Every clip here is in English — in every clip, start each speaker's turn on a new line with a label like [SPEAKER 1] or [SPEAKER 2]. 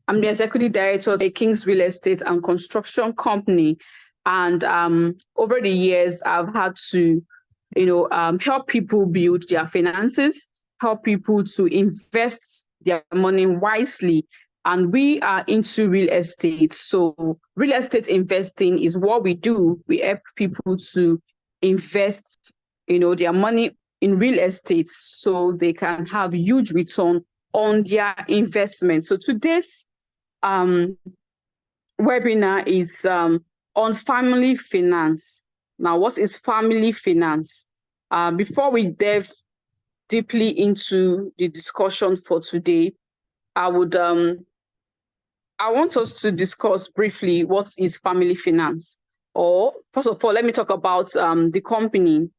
[SPEAKER 1] I'm the executive director of Ehi-Kings Real Estate and Construction Company. And over the years, I've had to, help people build their finances, help people to invest their money wisely. And we are into real estate. So real estate investing is what we do. We help people to invest, their money in real estate so they can have huge return on their investment. So today's webinar is on family finance. Now, what is family finance? Before we delve deeply into the discussion for today, I want us to discuss briefly what is family finance. Or first of all, let me talk about the company,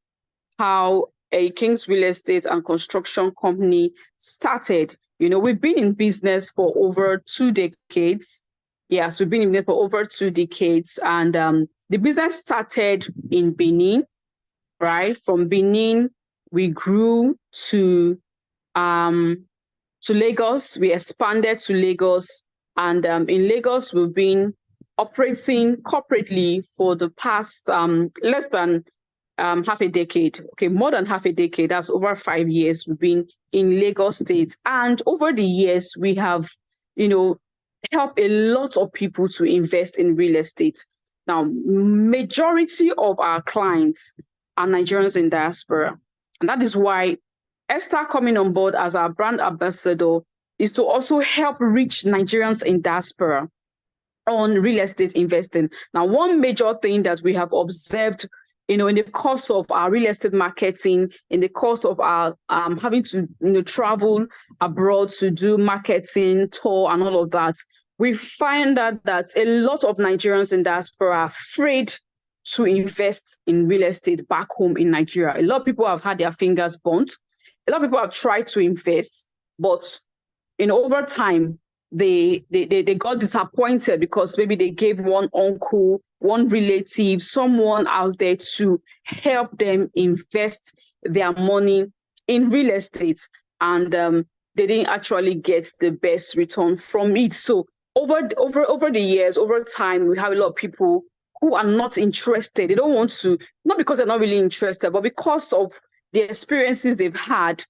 [SPEAKER 1] how Ehi-Kings Real Estate and Construction Company started. We've been in business for over 2 decades. Yes, we've been in business for over 2 decades. And the business started in Benin, right? From Benin, we grew to Lagos. We expanded to Lagos. And in Lagos, we've been operating corporately for the past less than half a decade. Okay, more than half a decade. That's over 5 years we've been in Lagos State. And over the years, we have, helped a lot of people to invest in real estate. Now, majority of our clients are Nigerians in diaspora. And that is why Esther coming on board as our brand ambassador is to also help reach Nigerians in diaspora on real estate investing. Now, one major thing that we have observed, in the course of our real estate marketing, in the course of our having to travel abroad to do marketing, tour, and all of that, we find that a lot of Nigerians in diaspora are afraid to invest in real estate back home in Nigeria. A lot of people have had their fingers burnt. A lot of people have tried to invest, but over time, they got disappointed because maybe they gave one uncle, one relative, someone out there to help them invest their money in real estate, and they didn't actually get the best return from it. So over the years, over time, we have a lot of people who are not interested. They don't want to, not because they're not really interested, but because of the experiences they've had,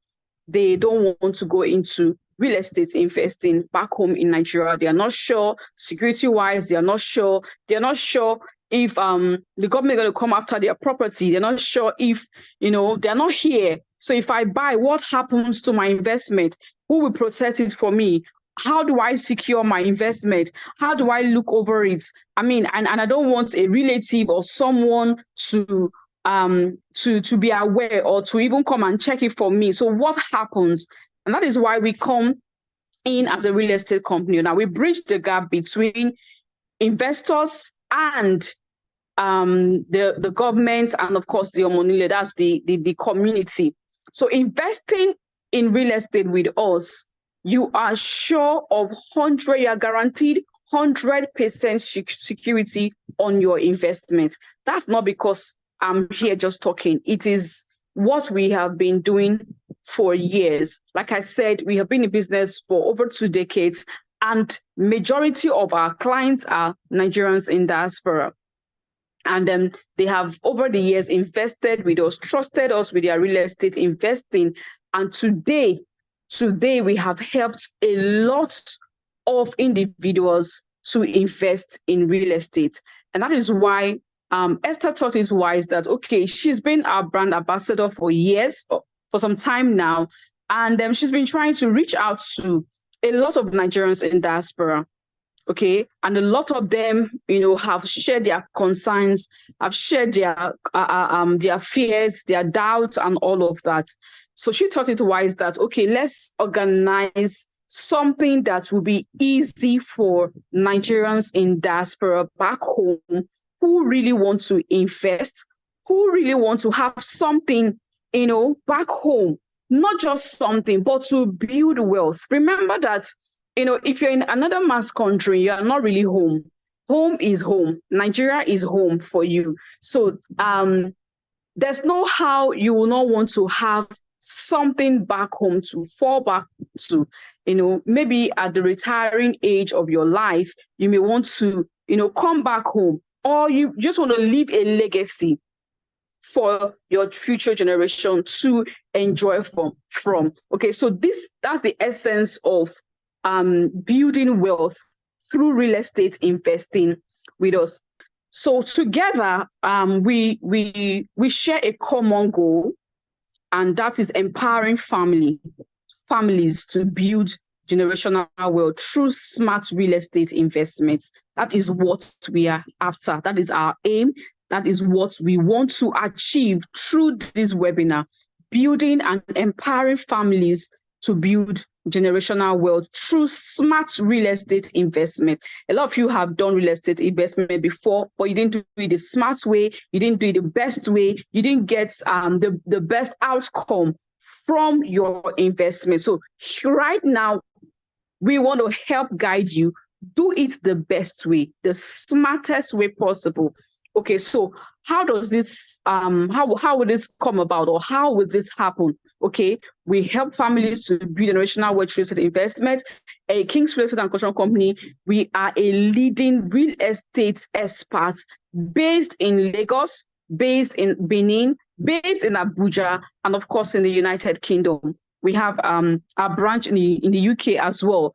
[SPEAKER 1] they don't want to go into real estate investing back home in Nigeria. They are not sure security-wise. They are not sure. They are not sure if the government is going to come after their property. They're not sure if, they're not here. So if I buy, what happens to my investment? Who will protect it for me? How do I secure my investment? How do I look over it? I mean, and I don't want a relative or someone to be aware or to even come and check it for me. So what happens? And that is why we come in as a real estate company. Now, we bridge the gap between investors and the government and, of course, the Omonile, that's the community. So investing in real estate with us, you are sure of you are guaranteed 100% security on your investment. That's not because I'm here just talking. It is what we have been doing for years. Like I said, we have been in business for over 2 decades, and majority of our clients are Nigerians in diaspora. And then they have over the years invested with us, trusted us with their real estate investing. And today we have helped a lot of individuals to invest in real estate. And that is why Esther thought it wise that, okay, she's been our brand ambassador for years, for some time now, and she's been trying to reach out to a lot of Nigerians in diaspora, okay? And a lot of them, have shared their concerns, have shared their fears, their doubts, and all of that. So she thought it wise that, okay, let's organize something that will be easy for Nigerians in diaspora back home who really want to invest, who really want to have something, back home, not just something, but to build wealth. Remember that, if you're in another man's country, you are not really home. Home is home. Nigeria is home for you. So there's no how you will not want to have something back home to fall back to. maybe at the retiring age of your life, you may want to, come back home, or you just want to leave a legacy for your future generation to enjoy from. Okay, so that's the essence of building wealth through real estate investing with us. So together, we share a common goal, and that is empowering families to build generational wealth through smart real estate investments. That is what we are after. That is our aim. That is what we want to achieve through this webinar, building and empowering families to build generational wealth through smart real estate investment. A lot of you have done real estate investment before, but you didn't do it the smart way. You didn't do it the best way. You didn't get the best outcome from your investment. So right now, we want to help guide you. Do it the best way, the smartest way possible. Okay, so how does this how will this come about, or how will this happen? Okay, we help families to build generational wealth real estate investment. Ehi-Kings Real Estate and Construction Company, we are a leading real estate expert based in Lagos, based in Benin, based in Abuja, and of course in the United Kingdom. We have our branch in the UK as well.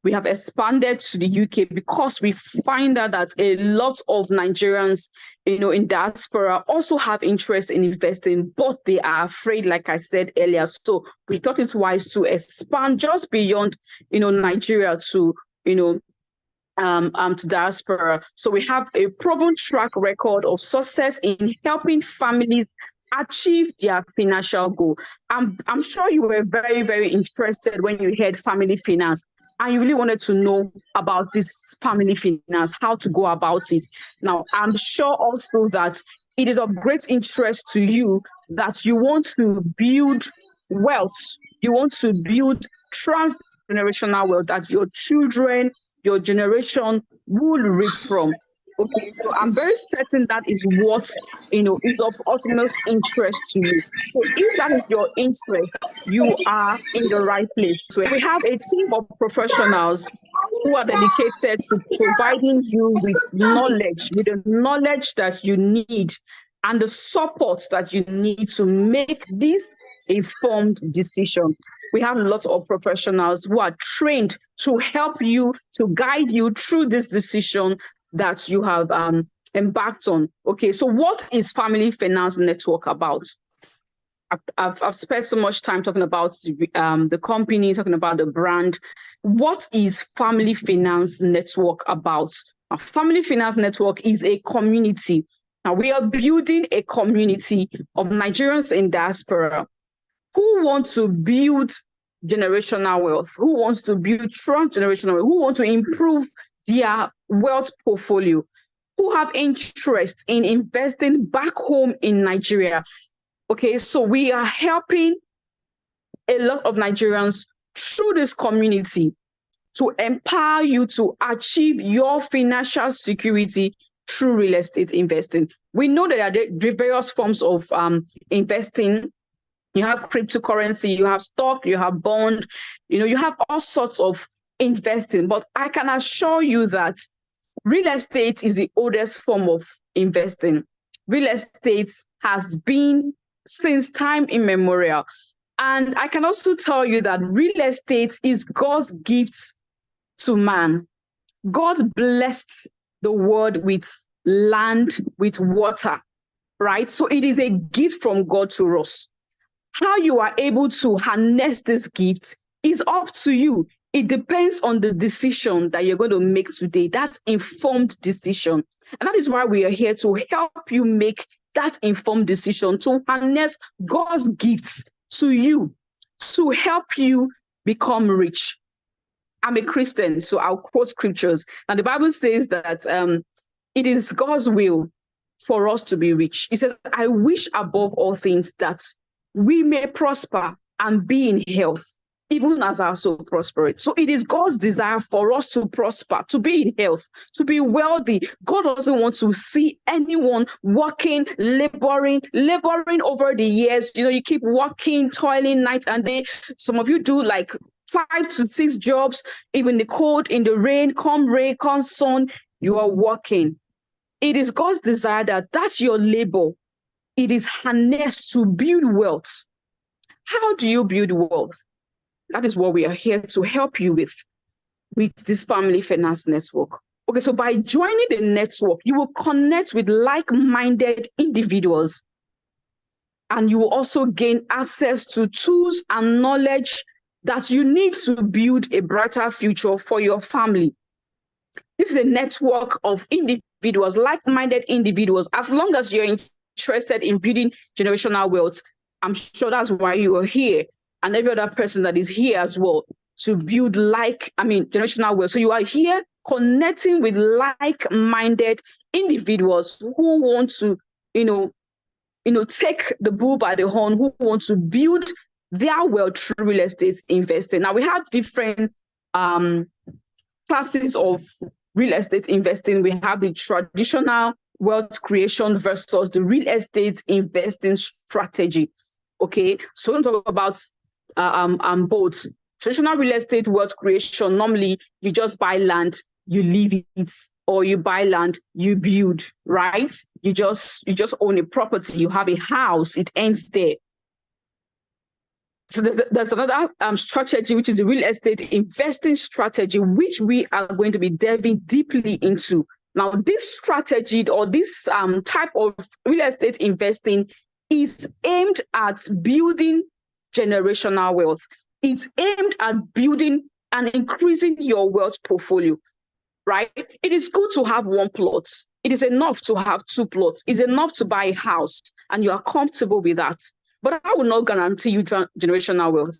[SPEAKER 1] We have expanded to the UK because we find out that a lot of Nigerians, in diaspora also have interest in investing, but they are afraid, like I said earlier. So we thought it wise to expand just beyond, Nigeria to, to diaspora. So we have a proven track record of success in helping families achieve their financial goal. I'm sure you were very, very interested when you heard family finance, and you really wanted to know about this family finance, how to go about it. Now, I'm sure also that it is of great interest to you that you want to build wealth, you want to build transgenerational wealth that your children, your generation will reap from. Okay, so I'm very certain that is what is of utmost interest to you. So if that is your interest, you are in the right place. So we have a team of professionals who are dedicated to providing you with the knowledge that you need, and the support that you need to make this informed decision. We have lots of professionals who are trained to help you, to guide you through this decision that you have embarked on. Okay, so what is Family Finance Network about? I've spent so much time talking about the company, talking about the brand. What is Family Finance Network about? A Family Finance Network is a community. Now, we are building a community of Nigerians in diaspora who want to build generational wealth, who wants to build transgenerational wealth, who want to improve their wealth portfolio, who have interest in investing back home in Nigeria. Okay, so we are helping a lot of Nigerians through this community to empower you to achieve your financial security through real estate investing. We know that there are various forms of investing. You have cryptocurrency, you have stock, you have bond, you have all sorts of investing. But I can assure you that real estate is the oldest form of investing. Real estate has been since time immemorial. And I can also tell you that real estate is God's gift to man. God blessed the world with land, with water, right? So it is a gift from God to us. How you are able to harness this gift is up to you. It depends on the decision that you're going to make today, that informed decision. And that is why we are here to help you make that informed decision, to harness God's gifts to you, to help you become rich. I'm a Christian, so I'll quote scriptures. And the Bible says that it is God's will for us to be rich. It says, I wish above all things that we may prosper and be in health, even as our soul prospereth. So it is God's desire for us to prosper, to be in health, to be wealthy. God doesn't want to see anyone working, laboring over the years. You keep working, toiling night and day. Some of you do like 5 to 6 jobs, even the cold, in the rain, come sun, you are working. It is God's desire that that's your labor. It is harnessed to build wealth. How do you build wealth? That is what we are here to help you with this Family Finance Network. Okay, so by joining the network, you will connect with like-minded individuals, and you will also gain access to tools and knowledge that you need to build a brighter future for your family. This is a network of individuals, like-minded individuals. As long as you're interested in building generational wealth, I'm sure that's why you are here, and every other person that is here as well, to build generational wealth. So you are here connecting with like-minded individuals who want to, take the bull by the horn, who want to build their wealth through real estate investing. Now, we have different classes of real estate investing. We have the traditional wealth creation versus the real estate investing strategy. Okay, so we're going to talk about both. Traditional real estate wealth creation, normally you just buy land, you live it, or you buy land, you build, right? You just own a property, you have a house, it ends there. So there's another strategy, which is the real estate investing strategy, which we are going to be delving deeply into. Now, this strategy or this type of real estate investing is aimed at building generational wealth. It's aimed at building and increasing your wealth portfolio, right? It is good to have one plot. It is enough to have 2 plots. It's enough to buy a house, and you are comfortable with that. But I will not guarantee you generational wealth.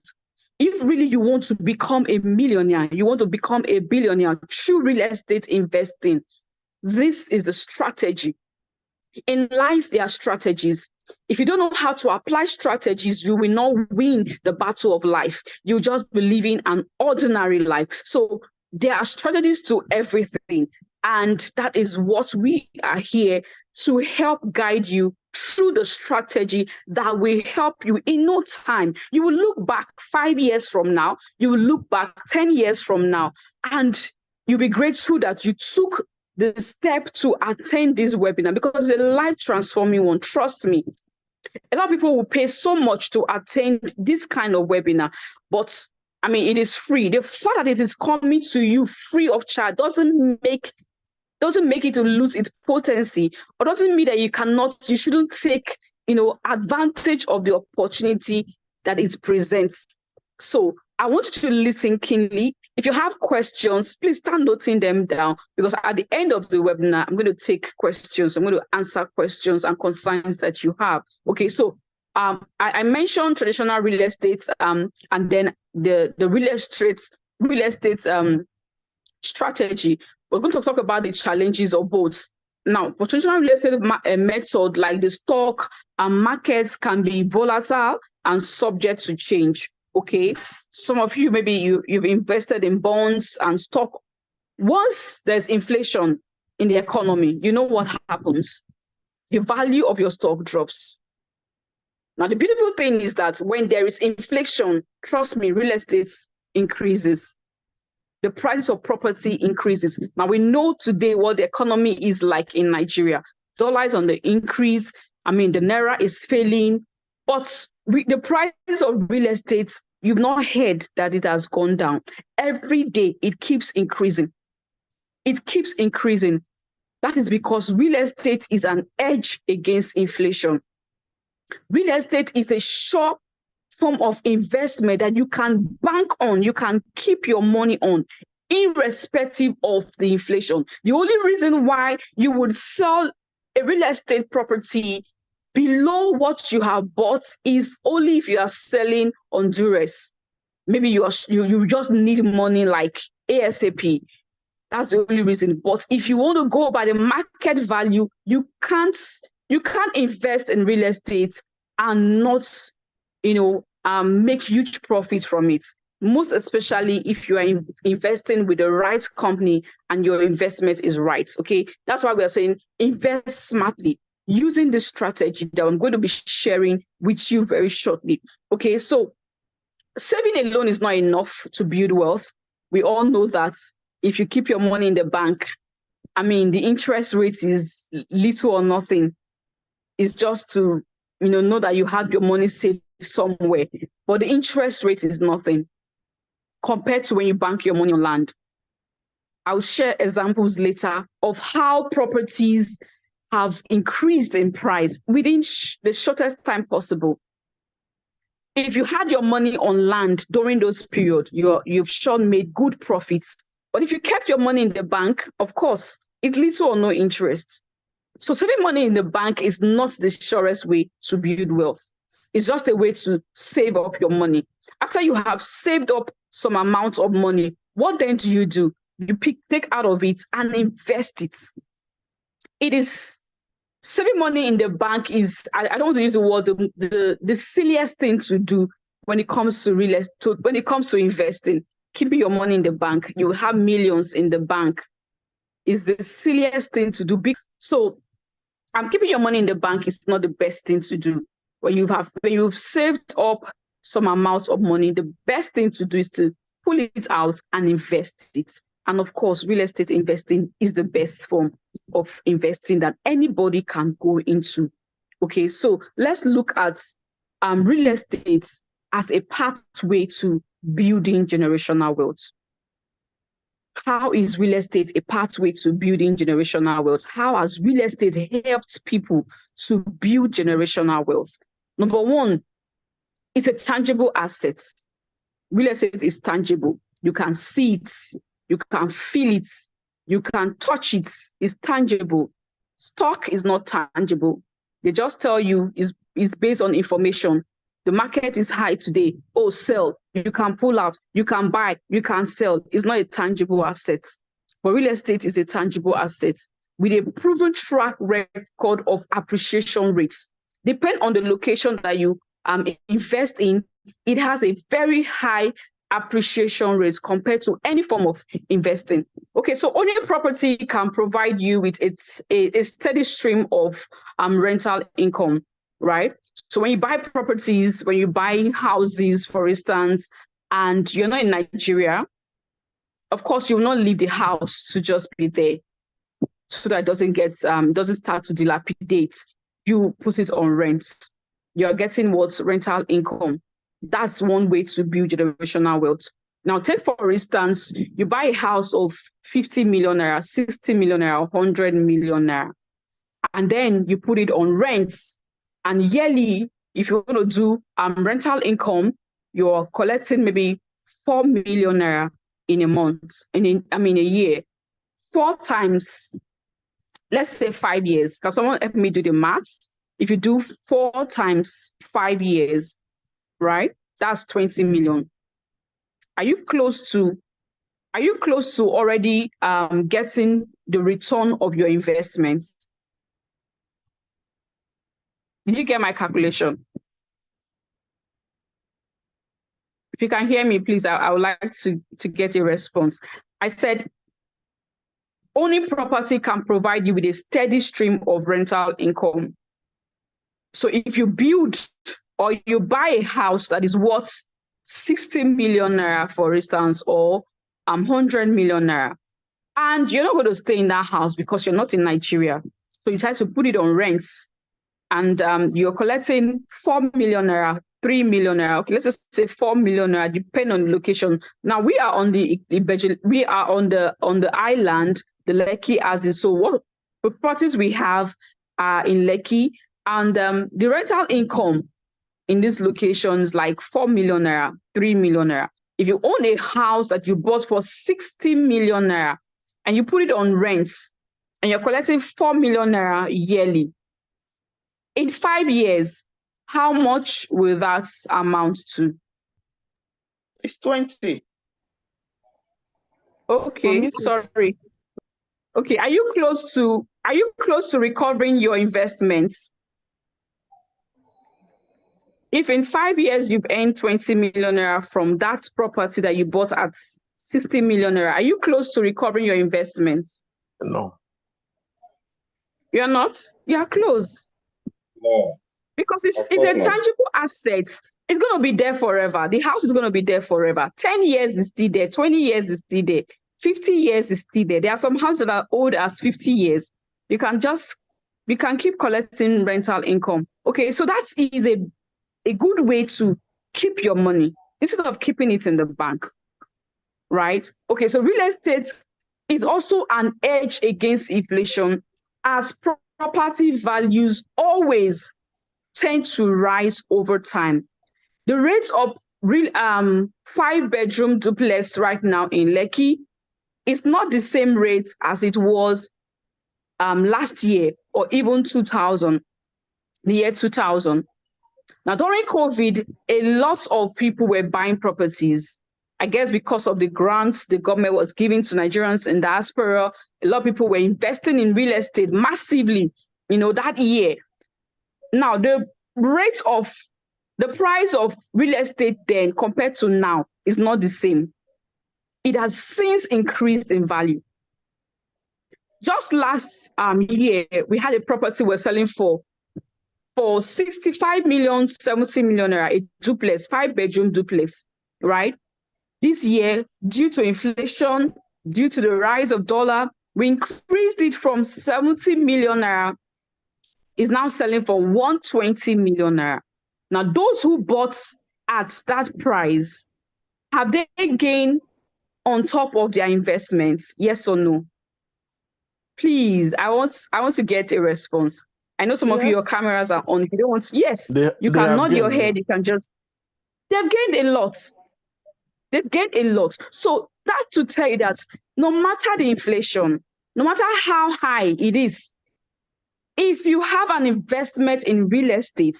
[SPEAKER 1] If really you want to become a millionaire, you want to become a billionaire through real estate investing, this is a strategy. In life, there are strategies. If you don't know how to apply strategies, you will not win the battle of life. You'll just be living an ordinary life. So there are strategies to everything. And that is what we are here to help guide you through the strategy that will help you in no time. You will look back 5 years from now, you will look back 10 years from now, and you'll be grateful that you took the step to attend this webinar, because it's a life-transforming one. Trust me. A lot of people will pay so much to attend this kind of webinar, but it is free. The fact that it is coming to you free of charge doesn't make it to lose its potency, or doesn't mean that you shouldn't take, advantage of the opportunity that it presents. So I want you to listen keenly. If you have questions, please start noting them down, because at the end of the webinar, I'm going to take questions. I'm going to answer questions and concerns that you have. Okay, so I mentioned traditional real estate, and then the real estate strategy. We're going to talk about the challenges of both. Now, for traditional real estate method, like the stock and markets, can be volatile and subject to change. Okay, some of you, maybe you've invested in bonds and stock. Once there's inflation in the economy, you know what happens? The value of your stock drops. Now, the beautiful thing is that when there is inflation, trust me, real estate increases. The price of property increases. Now, we know today what the economy is like in Nigeria. Dollar is on the increase. The naira is failing. But the price of real estate, you've not heard that it has gone down. Every day, it keeps increasing. It keeps increasing. That is because real estate is an edge against inflation. Real estate is a sure form of investment that you can bank on, you can keep your money on, irrespective of the inflation. The only reason why you would sell a real estate property below what you have bought is only if you are selling on duress. Maybe you just need money like ASAP. That's the only reason. But if you want to go by the market value, you can't invest in real estate and not, make huge profit from it. Most especially if you are investing with the right company and your investment is right. Okay, that's why we are saying invest smartly using the strategy that I'm going to be sharing with you very shortly. Okay, so saving alone is not enough to build wealth. We all know that if you keep your money in the bank, I mean, the interest rate is little or nothing. It's just to, know that you have your money saved somewhere. But the interest rate is nothing compared to when you bank your money on land. I'll share examples later of how properties have increased in price within the shortest time possible. If you had your money on land during those periods, you've sure made good profits. But if you kept your money in the bank, of course, it's little or no interest. So saving money in the bank is not the surest way to build wealth. It's just a way to save up your money. After you have saved up some amount of money, what then do? You take out of it and invest it. It is saving money in the bank is, I don't want to use the word, the silliest thing to do when it comes to real estate, when it comes to investing. Keeping your money in the bank, you have millions in the bank, is the silliest thing to do. So keeping your money in the bank is not the best thing to do. When you've saved up some amount of money, the best thing to do is to pull it out and invest it. And of course, real estate investing is the best form of investing that anybody can go into. Okay, so let's look at real estate as a pathway to building generational wealth. How is real estate a pathway to building generational wealth? How has real estate helped people to build generational wealth? Number one, it's a tangible asset. Real estate is tangible. You can see it, you can feel it, you can touch it. It's tangible. Stock is not tangible. They just tell you it's based on information. The market is high today. Oh, sell. You can pull out. You can buy. You can sell. It's not a tangible asset. But real estate is a tangible asset with a proven track record of appreciation rates. Depend on the location that you invest in, it has a very high appreciation rate compared to any form of investing. Okay, so owning property can provide you with a steady stream of rental income, right? So when you buy properties, when you buy houses, for instance, and you're not in Nigeria, of course, you will not leave the house to just be there so that it doesn't start to dilapidate. You put it on rent. You're getting what? Rental income. That's one way to build generational wealth. Now, take for instance, you buy a house of 50 million naira, 60 million naira, 100 million naira, and then you put it on rents. And yearly, if you're going to do rental income, you're collecting maybe 4 million naira in a month, a year. 4 times, let's say 5 years. Can someone help me do the maths? If you do 4 times 5 years, right? That's 20 million. Are you close to already getting the return of your investments? Did you get my calculation? If you can hear me, please, I would like to get a response. I said owning property can provide you with a steady stream of rental income. So if you build or you buy a house that is worth 60 million naira, for instance, or 100 million naira, and you're not going to stay in that house because you're not in Nigeria, so you try to put it on rents, and you're collecting 4 million naira, 3 million naira. Okay, let's just say 4 million naira, depending on the location. Now we are on the island, the Lekki as is. So what properties we have are in Lekki, and the rental income in these locations like 4 million naira, 3 million naira. If you own a house that you bought for 60 million naira and you put it on rents and you're collecting 4 million naira yearly, in 5 years, how much will that amount to?
[SPEAKER 2] It's 20.
[SPEAKER 1] Okay, sorry. Okay, are you close to recovering your investments? If in 5 years you've earned 20 million naira from that property that you bought at 60 million naira, are you close to recovering your investments?
[SPEAKER 2] No.
[SPEAKER 1] You're not? You are close.
[SPEAKER 3] No.
[SPEAKER 1] Because it's a tangible asset. It's going to be there forever. The house is going to be there forever. 10 years is still there. 20 years is still there. 50 years is still there. There are some houses that are old as 50 years. You can keep collecting rental income. Okay, so that is a good way to keep your money instead of keeping it in the bank, right? Okay, so real estate is also an edge against inflation, as property values always tend to rise over time. The rates of real 5-bedroom duplex right now in Lekki is not the same rate as it was last year or even 2000, the year 2000. Now, during COVID, a lot of people were buying properties. I guess because of the grants the government was giving to Nigerians in diaspora, a lot of people were investing in real estate massively, that year. Now, the price of real estate then compared to now is not the same. It has since increased in value. Just last year, we had a property we're selling for 65 million, 70 million naira, a duplex, 5-bedroom duplex, right? This year, due to inflation, due to the rise of dollar, we increased it from 70 million naira, is now selling for 120 million naira. Now, those who bought at that price, have they gained on top of their investments? Yes or no? Please, I want to get a response. I know some of you, your cameras are on. If you don't want to, yes, you can nod your head. You can just, they've gained a lot. They've gained a lot. So that to tell you that no matter the inflation, no matter how high it is, if you have an investment in real estate,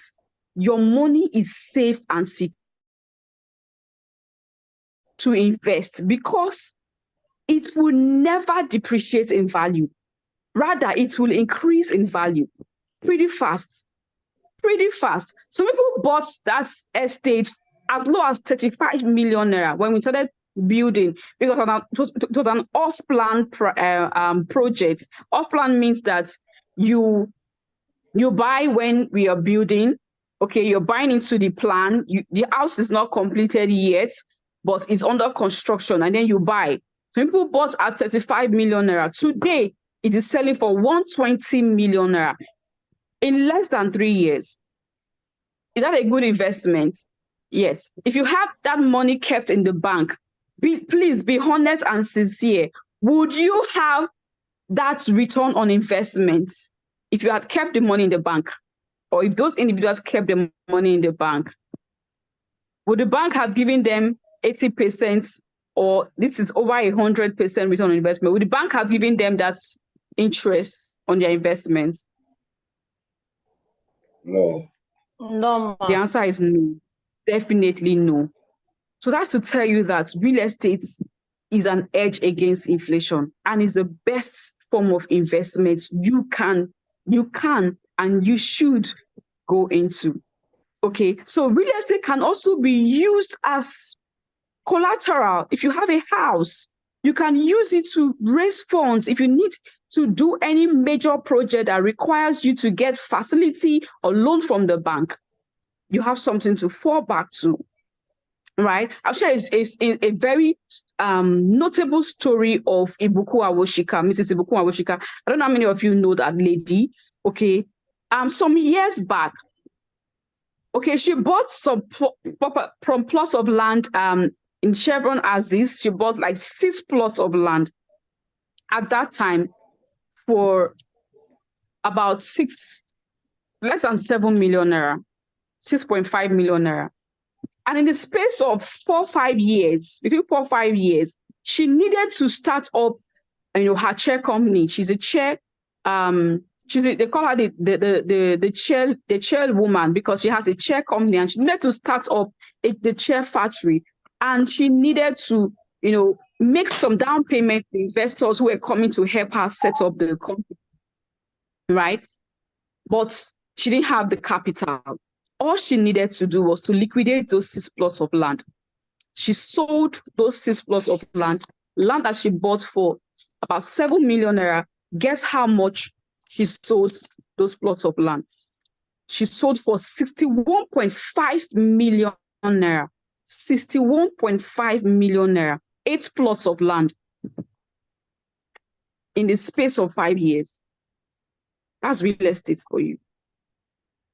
[SPEAKER 1] your money is safe and secure to invest because it will never depreciate in value. Rather, it will increase in value pretty fast. Some people bought that estate as low as 35 million naira when we started building, because it was an off-plan project. Off-plan means that you buy when we are building. Okay, you're buying into the plan. The house is not completed yet, but it's under construction, and then you buy. Some people bought at 35 million naira. Today, it is selling for 120 million naira in less than 3 years. Is that a good investment? Yes. If you have that money kept in the bank, please be honest and sincere. Would you have that return on investment if you had kept the money in the bank? Or if those individuals kept the money in the bank? Would the bank have given them 80%, or this is over 100% return on investment? Would the bank have given them that interest on their investments?
[SPEAKER 2] No.
[SPEAKER 3] No.
[SPEAKER 1] The answer is no. Definitely no. So that's to tell you that real estate is an edge against inflation and is the best form of investment you can and you should go into. Okay, so real estate can also be used as collateral. If you have a house, you can use it to raise funds. If you need to do any major project that requires you to get facility or loan from the bank, you have something to fall back to, right? I'll share a very notable story of Ibuku Awoshika, Mrs. Ibuku Awoshika. I don't know how many of you know that lady. Okay, some years back, okay, she bought some from plots of land in Chevron Aziz. She bought like 6 plots of land at that time for about less than 7 million naira, 6.5 million naira. And in the space of 4 or 5 years, between 4 or 5 years, she needed to start up, her chair company. She's a chair. They call her the chairwoman because she has a chair company, and she needed to start up the chair factory. And she needed to, make some down payment to investors who were coming to help her set up the company, right? But she didn't have the capital. All she needed to do was to liquidate those 6 plots of land. She sold those 6 plots of land that she bought for about 7 million naira. Guess how much she sold those plots of land? She sold for 61.5 million naira. 61.5 million naira. 8 plots of land in the space of 5 years. That's real estate for you.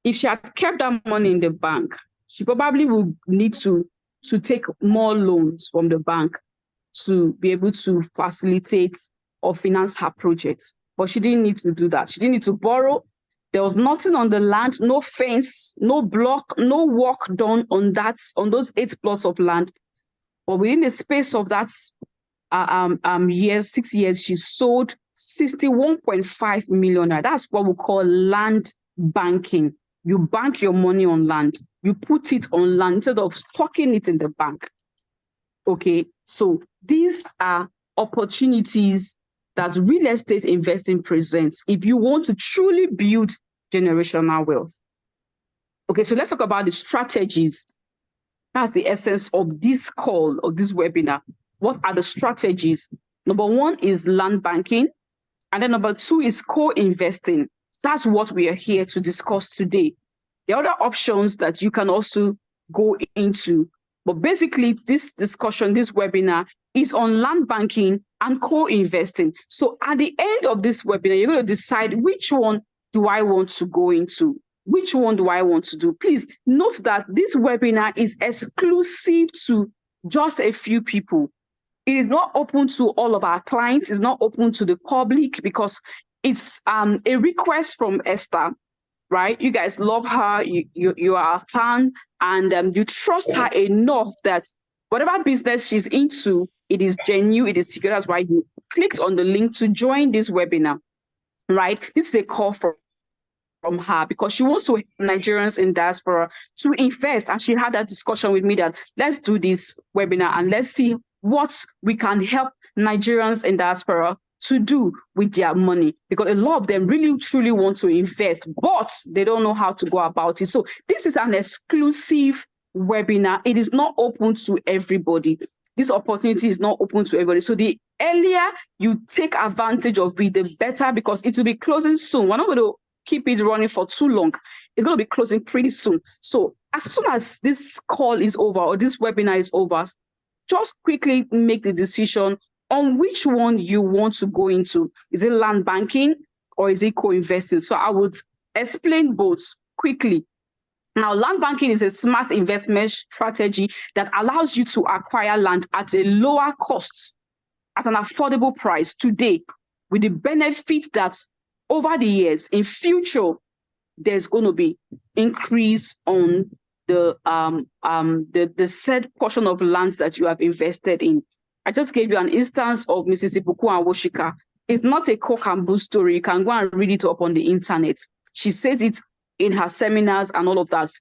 [SPEAKER 1] If she had kept that money in the bank, she probably would need to take more loans from the bank to be able to facilitate or finance her projects. But she didn't need to do that. She didn't need to borrow. There was nothing on the land, no fence, no block, no work done on those 8 plots of land. But within the space of that 6 years, she sold 61.5 million. That's what we call land banking. You bank your money on land. You put it on land instead of stocking it in the bank. Okay, so these are opportunities that real estate investing presents if you want to truly build generational wealth. Okay, so let's talk about the strategies. That's the essence of this call, of this webinar. What are the strategies? Number 1 is land banking. And then number 2 is co-investing. That's what we are here to discuss today. The other options that you can also go into. But basically, this discussion, this webinar is on land banking and co-investing. So at the end of this webinar, you're going to decide which one do I want to go into? Which one do I want to do? Please note that this webinar is exclusive to just a few people. It is not open to all of our clients. It's not open to the public because it's a request from Esther, right? You guys love her. You are a fan, and you trust her enough that whatever business she's into, it is genuine, it is secure. That's why you clicked on the link to join this webinar, right? This is a call from her because she wants to help Nigerians in diaspora to invest. And she had that discussion with me that let's do this webinar and let's see what we can help Nigerians in diaspora to do with their money, because a lot of them really truly want to invest, but they don't know how to go about it. So this is an exclusive webinar. It is not open to everybody. This opportunity is not open to everybody. So the earlier you take advantage of it, the better, because it will be closing soon. We're not going to keep it running for too long. It's going to be closing pretty soon. So as soon as this call is over or this webinar is over, just quickly make the decision on which one you want to go into. Is it land banking or is it co-investing? So I would explain both quickly. Now, land banking is a smart investment strategy that allows you to acquire land at a lower cost, at an affordable price today, with the benefit that over the years, in future, there's going to be increase on the said portion of lands that you have invested in. I just gave you an instance of Mrs. Ibuku Awoshika. It's not a cock and bull story. You can go and read it up on the internet. She says it in her seminars and all of that.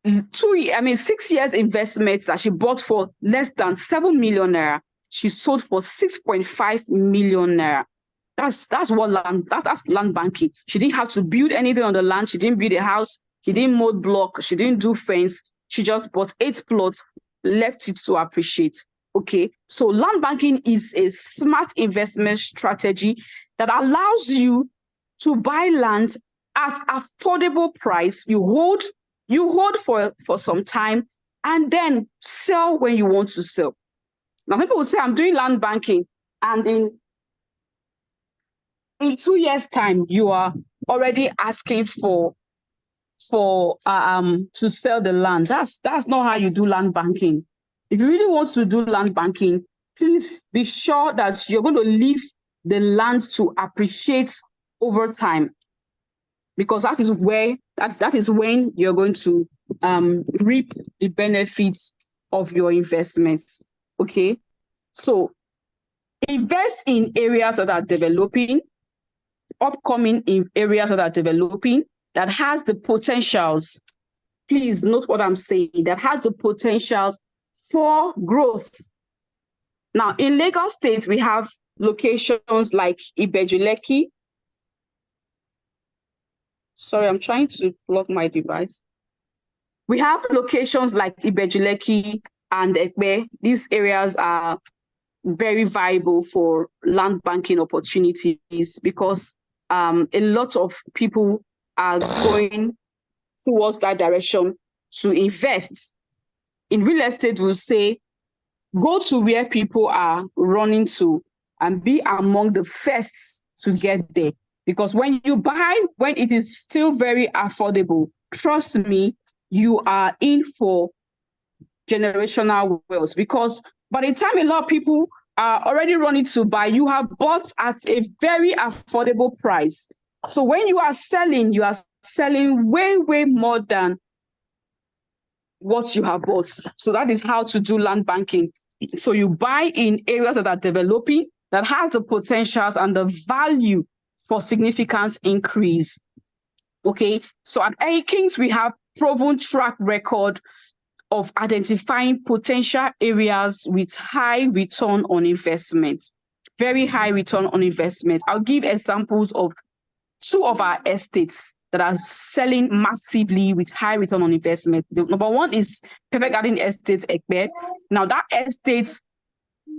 [SPEAKER 1] 6 years investments that she bought for less than 7 million naira, she sold for 6.5 million naira. That's what land. That's land banking. She didn't have to build anything on the land. She didn't build a house. She didn't mold block. She didn't do fence. She just bought 8 plots, left it to appreciate. Okay, so land banking is a smart investment strategy that allows you to buy land at affordable price. You hold for some time and then sell when you want to sell. Now people will say, I'm doing land banking, and in 2 years' time, you are already asking to sell the land. That's not how you do land banking. If you really want to do land banking, please be sure that you're going to leave the land to appreciate over time, because that is when you're going to reap the benefits of your investments. Okay, so invest in areas that are developing, upcoming in areas that are developing, that has the potentials. Please note what I'm saying, that has the potentials for growth. Now, in Lagos State, we have locations like Ibejuleki. Sorry, I'm trying to plug my device. We have locations like Ibejuleki and Ekpe. These areas are very viable for land banking opportunities because a lot of people are going towards that direction to invest. In real estate, we'll say, go to where people are running to and be among the first to get there. Because when you buy, when it is still very affordable, trust me, you are in for generational wealth. Because by the time a lot of people are already running to buy, you have bought at a very affordable price. So when you are selling way, way more than what you have bought. So that is how to do land banking. So you buy in areas that are developing, that has the potentials and the value for significant increase. Okay, so at Ehi-Kings, we have proven track record of identifying potential areas with high return on investment, very high return on investment. I'll give examples of two of our estates that are selling massively with high return on investment. The number one is Perfect Garden Estate Ekpe. Now that estate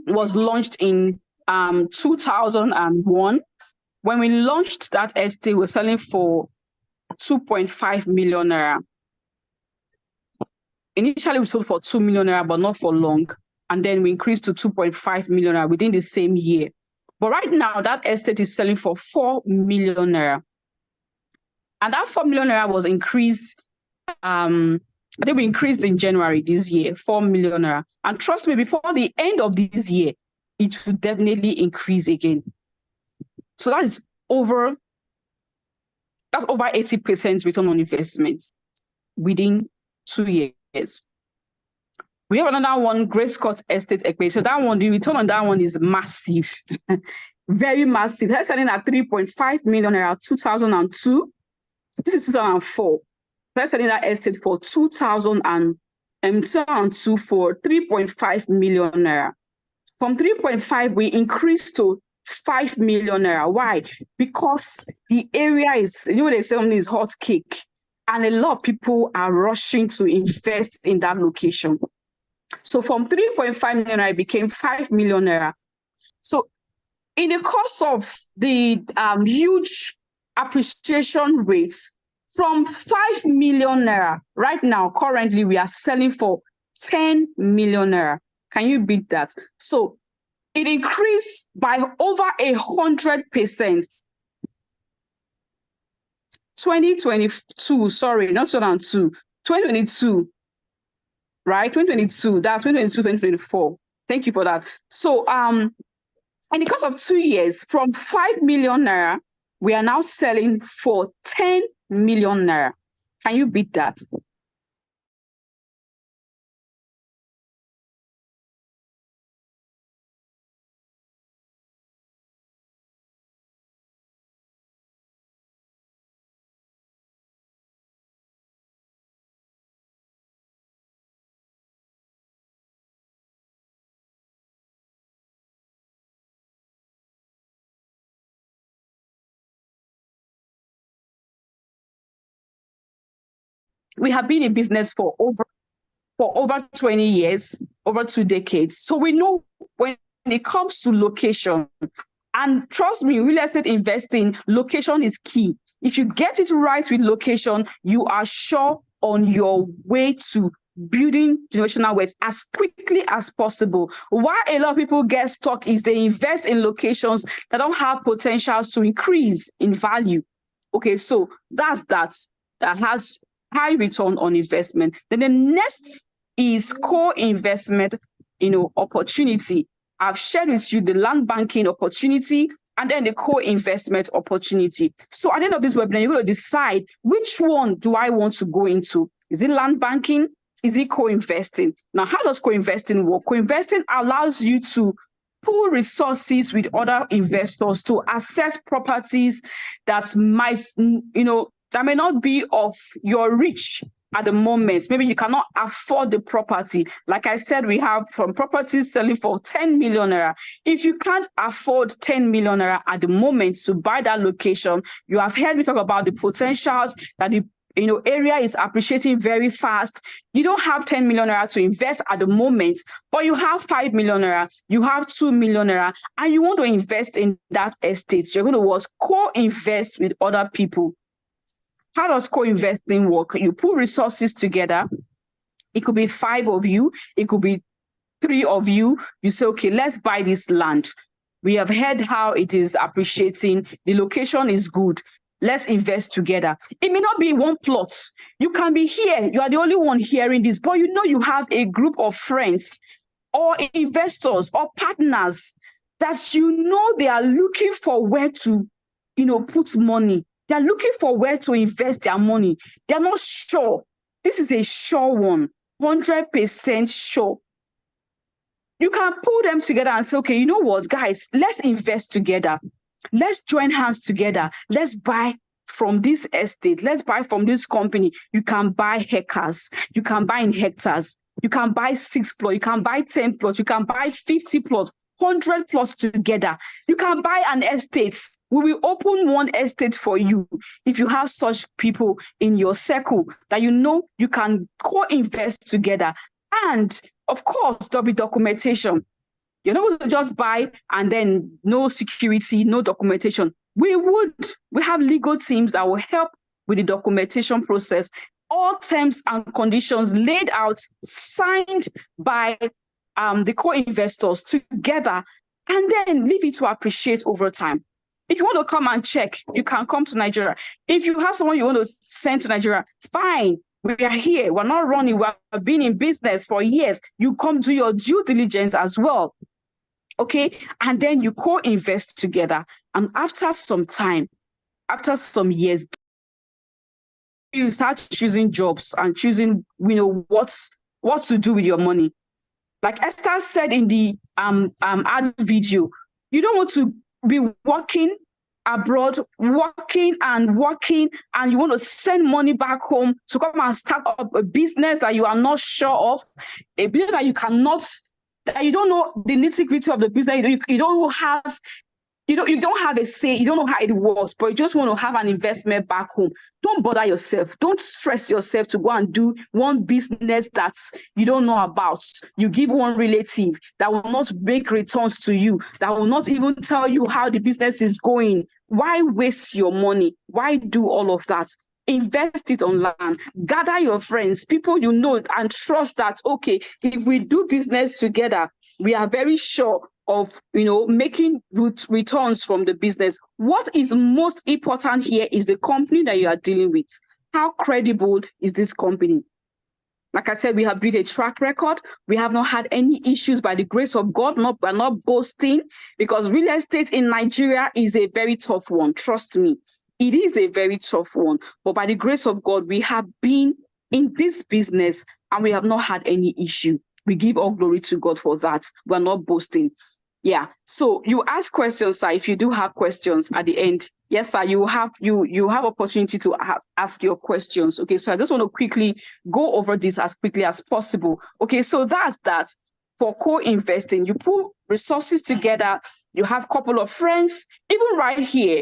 [SPEAKER 1] was launched in 2001. When we launched that estate, we're selling for 2.5 million naira. Initially, we sold for 2 million naira, but not for long. And then we increased to 2.5 million naira within the same year. But right now, that estate is selling for 4 million naira. And that 4 million naira was increased. I think we increased in January this year, 4 million naira. And trust me, before the end of this year, it will definitely increase again. So that's over 80% return on investment within 2 years. We have another one, Grace Court Estate Ekpe. So that one, the return on that one is massive, very massive. That's selling at 3.5 million naira 2002. This is 2004. That's selling that estate for 2002 for 3.5 million naira. From 3.5, we increased to 5 million naira. Why? Because the area is, they say something is hot cake, and a lot of people are rushing to invest in that location. So from 3.5 million naira, it became 5 million naira. So in the course of the huge appreciation rates, from 5 million naira, right now, currently, we are selling for 10 million naira. Can you beat that? So it increased by over 100%. 2022, sorry, not 2002, 2022, right? 2022, that's 2022, 2024. Thank you for that. So in the course of 2 years, from 5 million naira, we are now selling for 10 million naira. Can you beat that? We have been in business for over 20 years, over 2 decades. So we know when it comes to location, and trust me, real estate investing, location is key. If you get it right with location, you are sure on your way to building generational wealth as quickly as possible. Why a lot of people get stuck is they invest in locations that don't have potentials to increase in value. Okay, so that's that has high return on investment. Then the next is co-investment, opportunity. I've shared with you the land banking opportunity and then the co-investment opportunity. So at the end of this webinar, you're going to decide which one do I want to go into. Is it land banking? Is it co-investing? Now, how does co-investing work? Co-investing allows you to pool resources with other investors to access properties that might, that may not be of your reach at the moment. Maybe you cannot afford the property. Like I said, we have from properties selling for 10 million naira. If you can't afford 10 million naira at the moment to buy that location, you have heard me talk about the potentials that the area is appreciating very fast. You don't have 10 million naira to invest at the moment, but you have 5 million naira, you have 2 million naira, and you want to invest in that estate. You're going to co-invest with other people. How does co-investing work? You put resources together. It could be 5 of you, it could be 3 of you. You say, okay, let's buy this land. We have heard how it is appreciating. The location is good. Let's invest together. It may not be one plot. You can be here. You are the only one hearing this, but you know you have a group of friends or investors or partners that you know they are looking for where to, put money. They are looking for where to invest their money. They are not sure. This is a sure one, 100% sure. You can pull them together and say, okay, you know what, guys, let's invest together. Let's join hands together. Let's buy from this estate. Let's buy from this company. You can buy hectares. You can buy in hectares. You can buy 6 plots. You can buy 10 plots. You can buy 50 plots, 100 plots together. You can buy an estate. We will open one estate for you if you have such people in your circle that you know you can co-invest together. And of course, there'll be documentation. You're not going to just buy and then no security, no documentation. We have legal teams that will help with the documentation process. All terms and conditions laid out, signed by the co-investors together, and then leave it to appreciate over time. If you want to come and check, you can come to Nigeria. If you have someone you want to send to Nigeria, fine. We are here. We're not running. We've been in business for years. You come do your due diligence as well. Okay. And then you co-invest together. And after some time, after some years, you start choosing jobs and choosing, what to do with your money. Like Esther said in the ad video, you don't want to be working abroad, working, and you want to send money back home to come and start up a business that you are not sure of, a business that you don't know the nitty-gritty of the business. You don't have a say, you don't know how it works, but you just want to have an investment back home. Don't bother yourself. Don't stress yourself to go and do one business that you don't know about. You give one relative that will not make returns to you, that will not even tell you how the business is going. Why waste your money? Why do all of that? Invest it on land. Gather your friends, people you know, and trust that, okay, if we do business together, we are very sure of making returns from the business. What is most important here is the company that you are dealing with. How credible is this company? Like I said, we have built a track record. We have not had any issues by the grace of God. We're not boasting, because real estate in Nigeria is a very tough one. Trust me, it is a very tough one. But by the grace of God, we have been in this business and we have not had any issue. We give all glory to God for that. We're not boasting. Yeah. So you ask questions, sir. If you do have questions at the end, yes, sir, you have opportunity to ask your questions. Okay. So I just want to quickly go over this as quickly as possible. Okay. So that's that. For co-investing, you put resources together. You have a couple of friends. Even right here,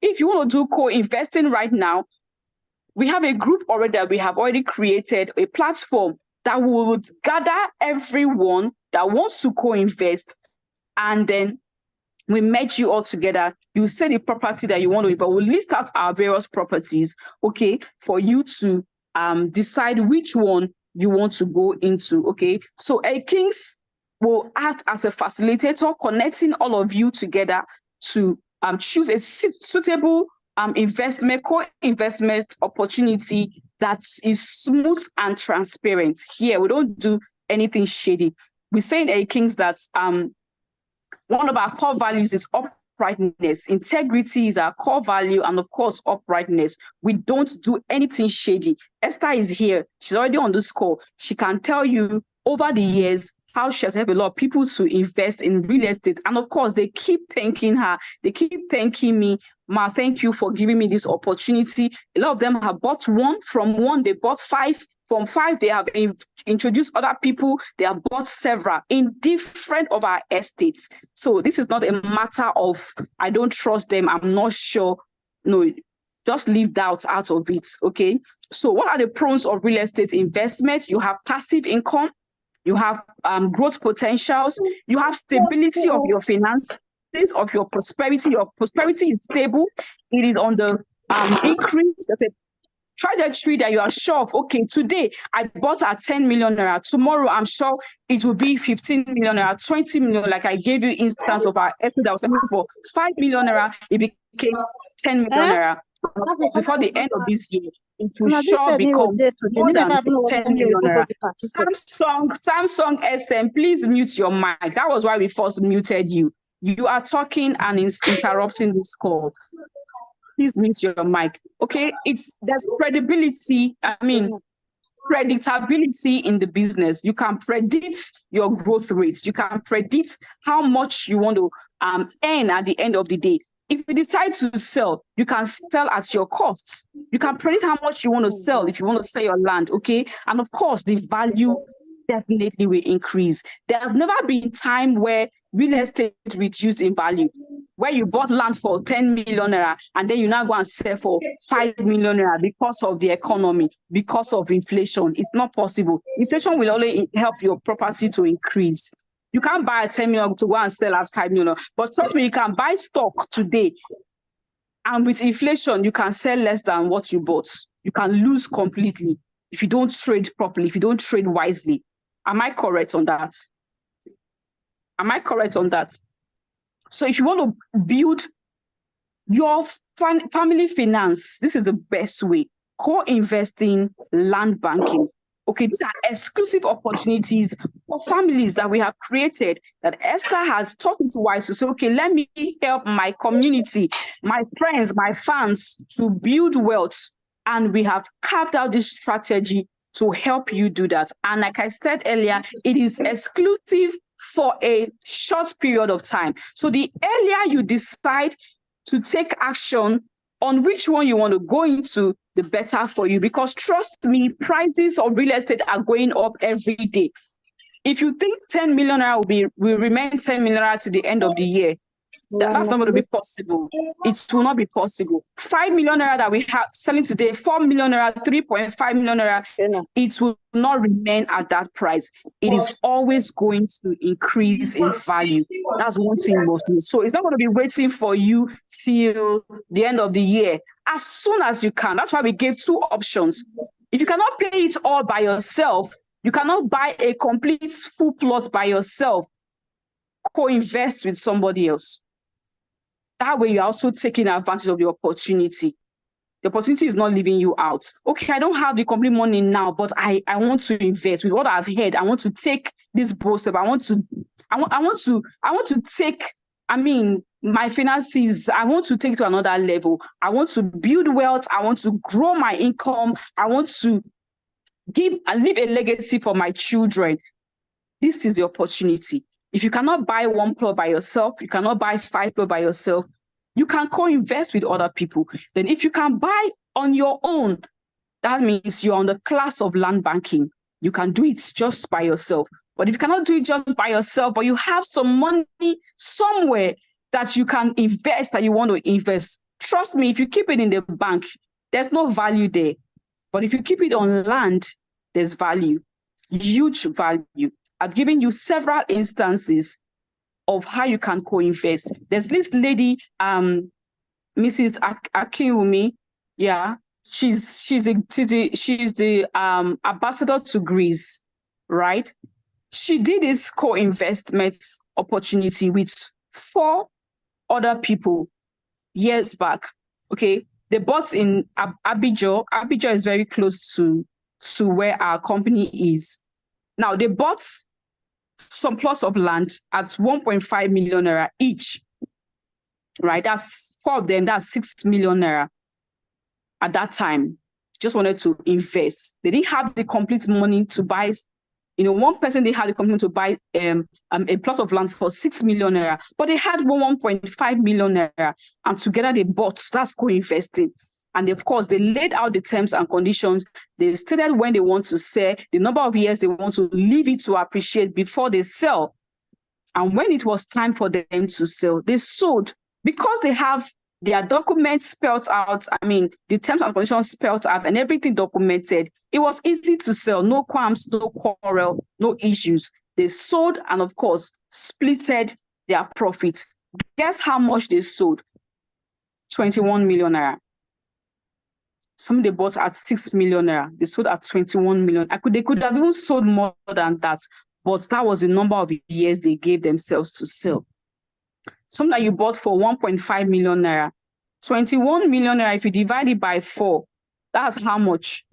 [SPEAKER 1] if you want to do co-investing right now, we have a group already that we have already created, a platform that would gather everyone that wants to co-invest. And then we merge you all together. You say the property that you want to, but we'll list out our various properties, okay, for you to decide which one you want to go into, okay? So Ehi-Kings will act as a facilitator, connecting all of you together to choose a suitable co-investment opportunity that is smooth and transparent. Here, we don't do anything shady. We say in Ehi-Kings that one of our core values is uprightness. Integrity is our core value, and of course, uprightness. We don't do anything shady. Esther is here. She's already on this call. She can tell you over the years how she has helped a lot of people to invest in real estate. And of course, they keep thanking her. They keep thanking me. Ma, thank you for giving me this opportunity. A lot of them have bought one. From one, they bought 5. From 5, they have introduced other people. They have bought several in different of our estates. So this is not a matter of, I don't trust them, I'm not sure. No, just leave doubt out of it, okay? So what are the pros of real estate investment? You have passive income. You have growth potentials. You have stability of your finances, of your prosperity. Your prosperity is stable. It is on the increase. trajectory that you are sure of. Okay, today I bought at 10 million naira. Tomorrow I'm sure it will be 15 million naira, 20 million. Like I gave you instance of our estimate that was selling for 5 million naira, it became 10 million naira. Before the end of this year, it will sure become more than 10 million naira. Samsung SM, please mute your mic. That was why we first muted you. You are talking and interrupting this call. Please mute your mic. Okay, there's credibility. Predictability in the business. You can predict your growth rates. You can predict how much you want to earn at the end of the day. If you decide to sell, you can sell at your costs. You can predict how much you want to sell if you want to sell your land, okay? And of course, the value definitely will increase. There's never been time where real estate reduced in value, where you bought land for 10 million naira and then you now go and sell for 5 million naira because of the economy, because of inflation. It's not possible. Inflation will only help your property to increase. You can't buy at 10 million to go and sell at 5 million. But trust me, you can buy stock today, and with inflation, you can sell less than what you bought. You can lose completely if you don't trade properly, if you don't trade wisely. Am I correct on that? Am I correct on that? So if you want to build your family finance, this is the best way. Co-investing, land banking. Okay, these are exclusive opportunities for families that we have created, that Esther has taught into wise to say, okay, let me help my community, my friends, my fans to build wealth. And we have carved out this strategy to help you do that. And like I said earlier, it is exclusive for a short period of time. So the earlier you decide to take action on which one you want to go into, the better for you. Because trust me, prices of real estate are going up every day. If you think 10 million naira will remain 10 million naira to the end of the year, that's not going to be possible. It will not be possible. 5 million naira that we have selling today, 4 million naira, 3.5 million naira, it will not remain at that price. It is always going to increase in value. That's one thing you must know. So it's not going to be waiting for you till the end of the year. As soon as you can. That's why we gave two options. If you cannot pay it all by yourself, you cannot buy a complete full plot by yourself. Co-invest with somebody else. That way, you're also taking advantage of the opportunity. The opportunity is not leaving you out. Okay, I don't have the complete money now, but I want to invest with what I've heard. I want to take this bold step. I want to take, my finances. I want to take it to another level. I want to build wealth. I want to grow my income. I want to give and leave a legacy for my children. This is the opportunity. If you cannot buy one plot by yourself, you cannot buy 5 plots by yourself, you can co-invest with other people. Then if you can buy on your own, that means you're on the class of land banking. You can do it just by yourself. But if you cannot do it just by yourself, but you have some money somewhere that you can invest, that you want to invest, trust me, if you keep it in the bank, there's no value there. But if you keep it on land, there's value, huge value. I've given you several instances of how you can co-invest. There's this lady, Mrs. Akiwumi. Yeah, she's the ambassador to Greece, right? She did this co-investment opportunity with 4 other people years back. Okay, they bought in Abidjan. Abidjan is very close to where our company is. Now they bought some plots of land at 1.5 million naira each, right? That's 4 of them, that's 6 million naira at that time. Just wanted to invest. They didn't have the complete money to buy, one person, they had the complete money to buy a plot of land for 6 million naira, but they had 1.5 million naira, and together they bought. That's co-investing. And of course, they laid out the terms and conditions. They stated when they want to sell, the number of years they want to leave it to appreciate before they sell. And when it was time for them to sell, they sold because they have their documents spelled out. The terms and conditions spelled out and everything documented. It was easy to sell, no qualms, no quarrel, no issues. They sold and of course, splitted their profits. Guess how much they sold? 21 million naira. Some they bought at 6 million naira. They sold at 21 million. They could have even sold more than that, but that was the number of years they gave themselves to sell. Some that you bought for 1.5 million naira. 21 million naira, if you divide it by 4, that's how much?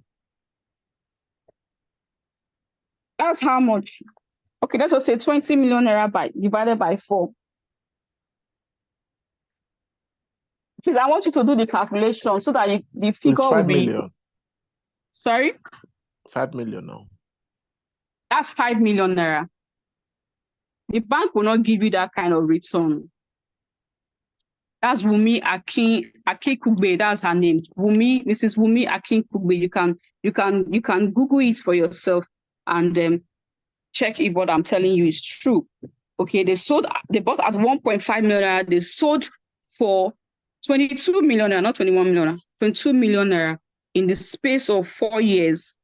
[SPEAKER 1] That's how much? Okay, let's just say 20 million naira divided by 4. Please, I want you to do the calculation so that the figure
[SPEAKER 2] It's 5
[SPEAKER 1] will be...
[SPEAKER 2] million.
[SPEAKER 1] Sorry?
[SPEAKER 2] 5 million now.
[SPEAKER 1] That's 5 million naira. The bank will not give you that kind of return. That's Wumi Akikugbe. That's her name. Mrs. Wumi Akikugbe. You can Google it for yourself and check if what I'm telling you is true. Okay, they bought at 1.5 million. They sold for 22 million, not 21 million, 22 million naira in the space of 4 years.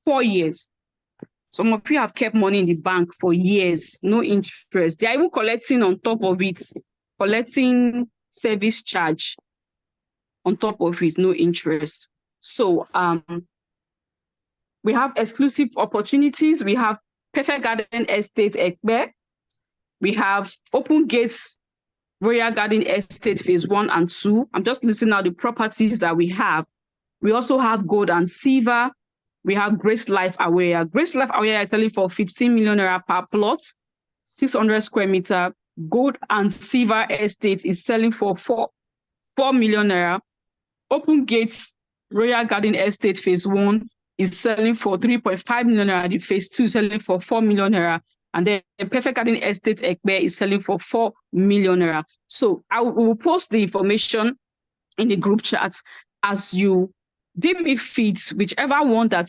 [SPEAKER 1] 4 years. Some of you have kept money in the bank for years, no interest. They are even collecting on top of it, collecting service charge on top of it, no interest. So we have exclusive opportunities. We have Perfect Garden Estate Ekbe. We have Open Gates Royal Garden Estate Phase 1 and 2. I'm just listing out the properties that we have. We also have Gold and Silver. We have Grace Life Aware. Grace Life Aware is selling for 15 million naira per plot, 600 square meter. Gold and Silver Estate is selling for 4 million naira. Open Gates Royal Garden Estate Phase 1 is selling for 3.5 million naira. The Phase 2 is selling for 4 million naira. And then the Perfect Garden Estate Ekbe is selling for 4 million naira. So I will post the information in the group chat as you deem it fit, whichever one that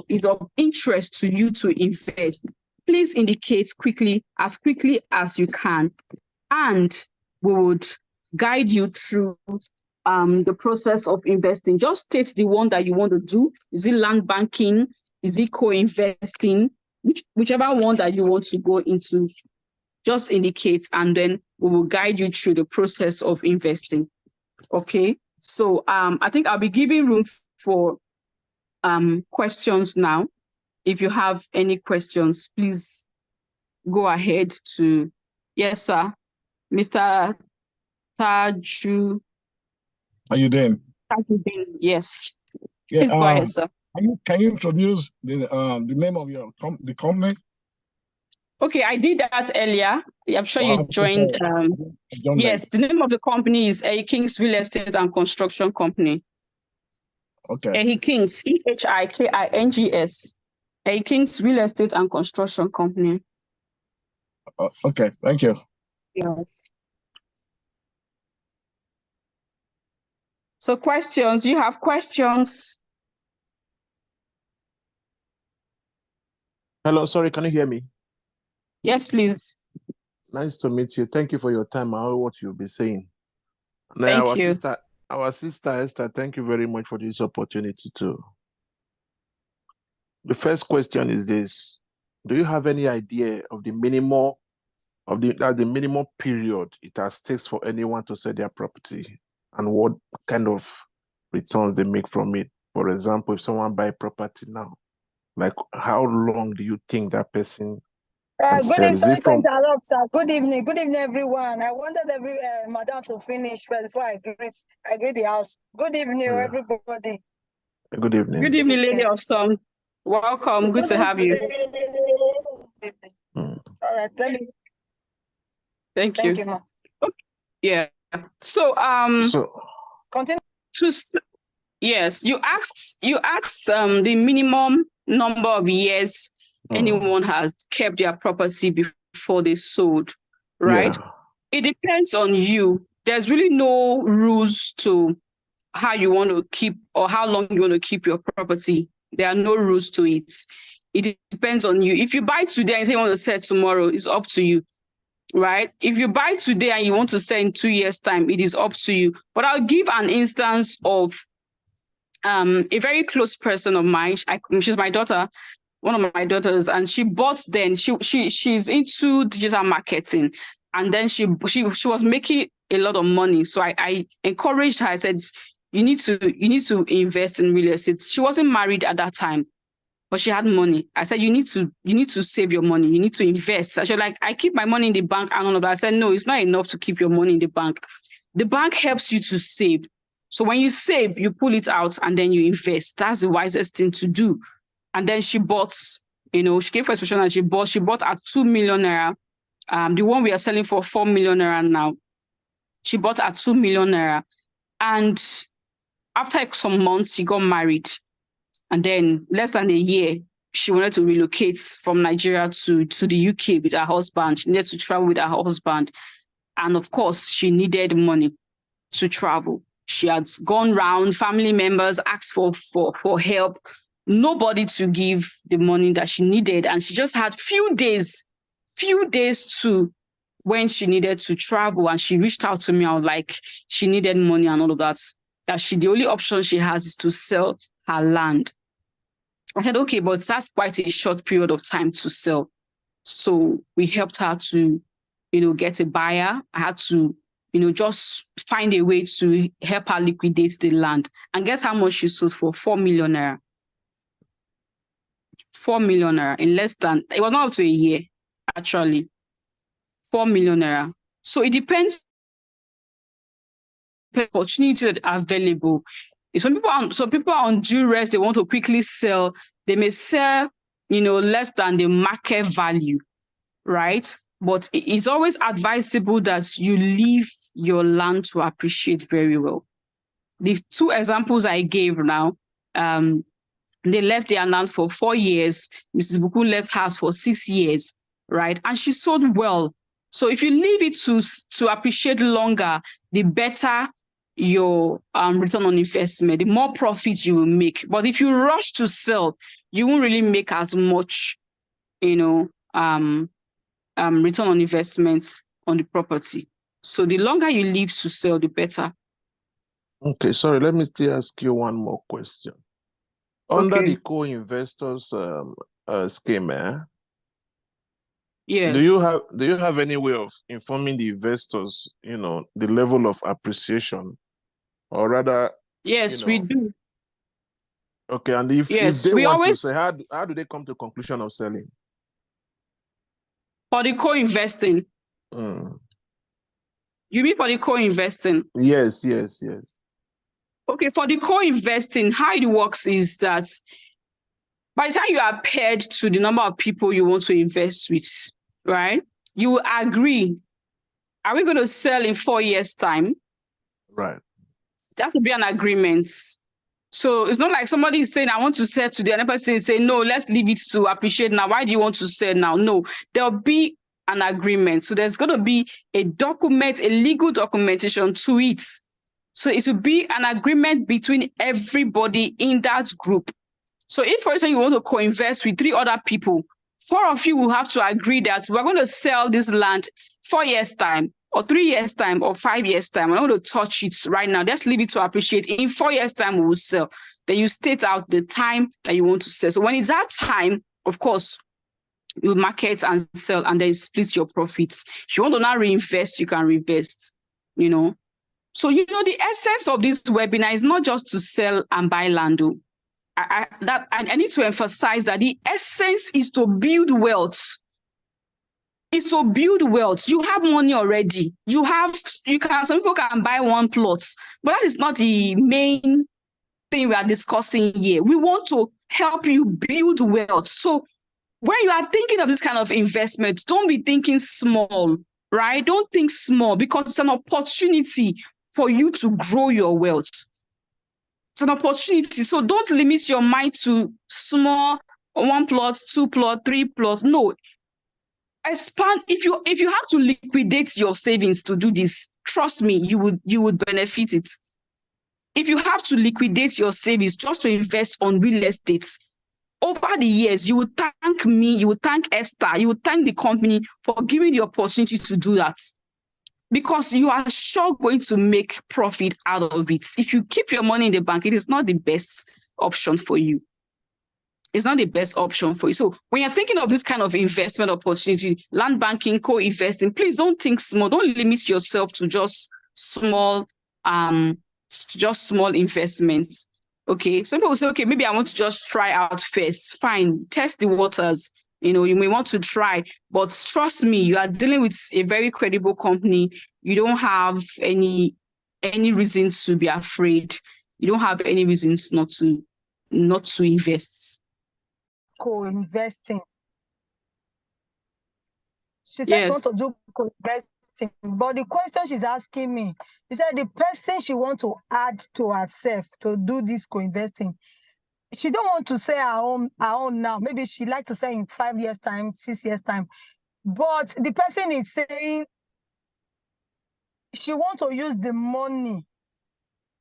[SPEAKER 1] is of interest to you to invest. Please indicate quickly as you can, and we would guide you through the process of investing. Just state the one that you want to do. Is it land banking? Is it co-investing? Whichever one that you want to go into, just indicate, and then we will guide you through the process of investing. Okay, so I think I'll be giving room for questions now. If you have any questions, please go ahead to... Yes, sir. Mr. Taju.
[SPEAKER 2] Are you there?
[SPEAKER 1] Yes.
[SPEAKER 2] Yeah,
[SPEAKER 1] Please go ahead, sir.
[SPEAKER 2] Can you introduce the name of the company?
[SPEAKER 1] Okay, I did that earlier. I'm sure you joined. Yes, the name of the company is Ehi-Kings Real Estate and Construction Company.
[SPEAKER 2] Okay.
[SPEAKER 1] Ehi-Kings, Ehikings, Ehi-Kings Real Estate and Construction Company.
[SPEAKER 2] Okay, thank you.
[SPEAKER 1] Yes. So questions, you have questions?
[SPEAKER 2] Hello, sorry, can you hear me?
[SPEAKER 1] Yes, please.
[SPEAKER 2] Nice to meet you. Thank you for your time. I know what you'll be saying.
[SPEAKER 1] Thank
[SPEAKER 2] Now,
[SPEAKER 1] you.
[SPEAKER 2] Our sister Esther, thank you very much for this opportunity too. The first question is this: do you have any idea of the minimum period it has takes for anyone to sell their property, and what kind of returns they make from it? For example, if someone buy property now, like how long do you think that person can
[SPEAKER 3] Good
[SPEAKER 2] sell?
[SPEAKER 3] evening,
[SPEAKER 2] Is
[SPEAKER 3] sorry
[SPEAKER 2] it
[SPEAKER 3] to
[SPEAKER 2] from...
[SPEAKER 3] interrupt, sir. Good evening, everyone. I wanted madam to finish before I greet the house. Good evening, everybody.
[SPEAKER 2] Good evening.
[SPEAKER 1] Good evening, Lady of Song. Welcome. Good to have you.
[SPEAKER 3] All right, thank you.
[SPEAKER 1] Thank you.
[SPEAKER 3] Ma.
[SPEAKER 1] Okay. Yeah. So
[SPEAKER 3] Continue.
[SPEAKER 1] Yes, you asked the minimum number of years anyone has kept their property before they sold, right?
[SPEAKER 2] Yeah.
[SPEAKER 1] It depends on you. There's really no rules to how you want to keep or how long you want to keep your property. There are no rules to it. It depends on you. If you buy today and say you want to sell tomorrow, it's up to you, right? If you buy today and you want to sell in 2 years' time, it is up to you. But I'll give an instance of a very close person of mine. She's my daughter, one of my daughters, and she bought then. She's into digital marketing, and then she was making a lot of money. So I encouraged her. I said, you need to invest in real estate. She wasn't married at that time, but she had money. I said, you need to save your money. You need to invest. So she was like, I keep my money in the bank and all of that. I said, no, it's not enough to keep your money in the bank. The bank helps you to save. So when you save, you pull it out and then you invest. That's the wisest thing to do. And then she bought, she came for inspection and she bought at 2 million naira. The one we are selling for 4 million naira now. She bought at 2 million naira. And after some months, she got married. And then less than a year, she wanted to relocate from Nigeria to the UK with her husband. She needed to travel with her husband. And of course, she needed money to travel. She had gone round, family members asked for help. Nobody to give the money that she needed. And she just had few days to when she needed to travel. And she reached out to me. I was like, she needed money and all of that. The only option she has is to sell her land. I said, okay, but that's quite a short period of time to sell. So we helped her to, get a buyer. I had to, just find a way to help her liquidate the land. And guess how much she sold for? 4 million naira. 4 million naira in less than, it was not up to a year, actually. 4 million naira. So it depends on the opportunity that are available. Some people are on duress, they want to quickly sell. They may sell, less than the market value, right? But it's always advisable that you leave your land to appreciate very well. These two examples I gave now, they left their land for 4 years. Mrs. Buku left hers for 6 years, right? And she sold well. So if you leave it to appreciate longer, the better your return on investment, the more profit you will make. But if you rush to sell, you won't really make as much, return on investments on the property. So the longer you leave to sell, the better.
[SPEAKER 2] Okay, sorry, let me still ask you one more question. Under the co-investors scheme,
[SPEAKER 1] yes.
[SPEAKER 2] Do you have any way of informing the investors, the level of appreciation, or rather?
[SPEAKER 1] Yes, we do.
[SPEAKER 2] Okay, and if they want to say, how do they come to conclusion of selling?
[SPEAKER 1] For the co-investing. You mean for the co-investing?
[SPEAKER 2] Yes.
[SPEAKER 1] Okay, for the co-investing, how it works is that by the time you are paired to the number of people you want to invest with, right? You will agree, are we going to sell in 4 years' time?
[SPEAKER 2] Right.
[SPEAKER 1] There has to be an agreement. So it's not like somebody is saying, I want to sell today. Another person is saying, no, let's leave it to appreciate now. Why do you want to sell now? No, there'll be an agreement. So there's going to be a document, a legal documentation to it. So it will be an agreement between everybody in that group. So if, for example, you want to co-invest with 3 other people, 4 of you will have to agree that we're going to sell this land 4 years' time, or 3 years' time, or 5 years' time. We're not going to touch it right now. Let's leave it to appreciate. In 4 years' time, we will sell. Then you state out the time that you want to sell. So when it's that time, of course, you market and sell, and then split your profits. If you want to now reinvest, you can reinvest, So, the essence of this webinar is not just to sell and buy land. I need to emphasize that the essence is to build wealth. It's to build wealth. You have money already. Some people can buy 1 plot, but that is not the main thing we are discussing here. We want to help you build wealth. So when you are thinking of this kind of investment, don't be thinking small, right? Don't think small, because it's an opportunity for you to grow your wealth. It's an opportunity. So don't limit your mind to small, 1 plot, 2 plot, 3 plots. No. Expand. If you have to liquidate your savings to do this, trust me, you would benefit it. If you have to liquidate your savings just to invest on real estate, over the years, you would thank me, you would thank Esther, you would thank the company for giving the opportunity to do that. Because you are sure going to make profit out of it. If you keep your money in the bank, it is not the best option for you. It's not the best option for you. So when you're thinking of this kind of investment opportunity, land banking, co-investing, please don't think small. Don't limit yourself to just small just small investments. Okay, some people say, okay, maybe I want to just try out first. Fine, test the waters. You may want to try, but trust me, you are dealing with a very credible company. You don't have any reason to be afraid. You don't have any reasons not to invest.
[SPEAKER 3] Co-investing. She said
[SPEAKER 1] Yes.
[SPEAKER 3] she wants to do co-investing, but the question she's asking me, she said the person she wants to add to herself to do this co-investing, she don't want to say her own now. Maybe she like to say in 5 years time, 6 years time. But the person is saying she wants to use the money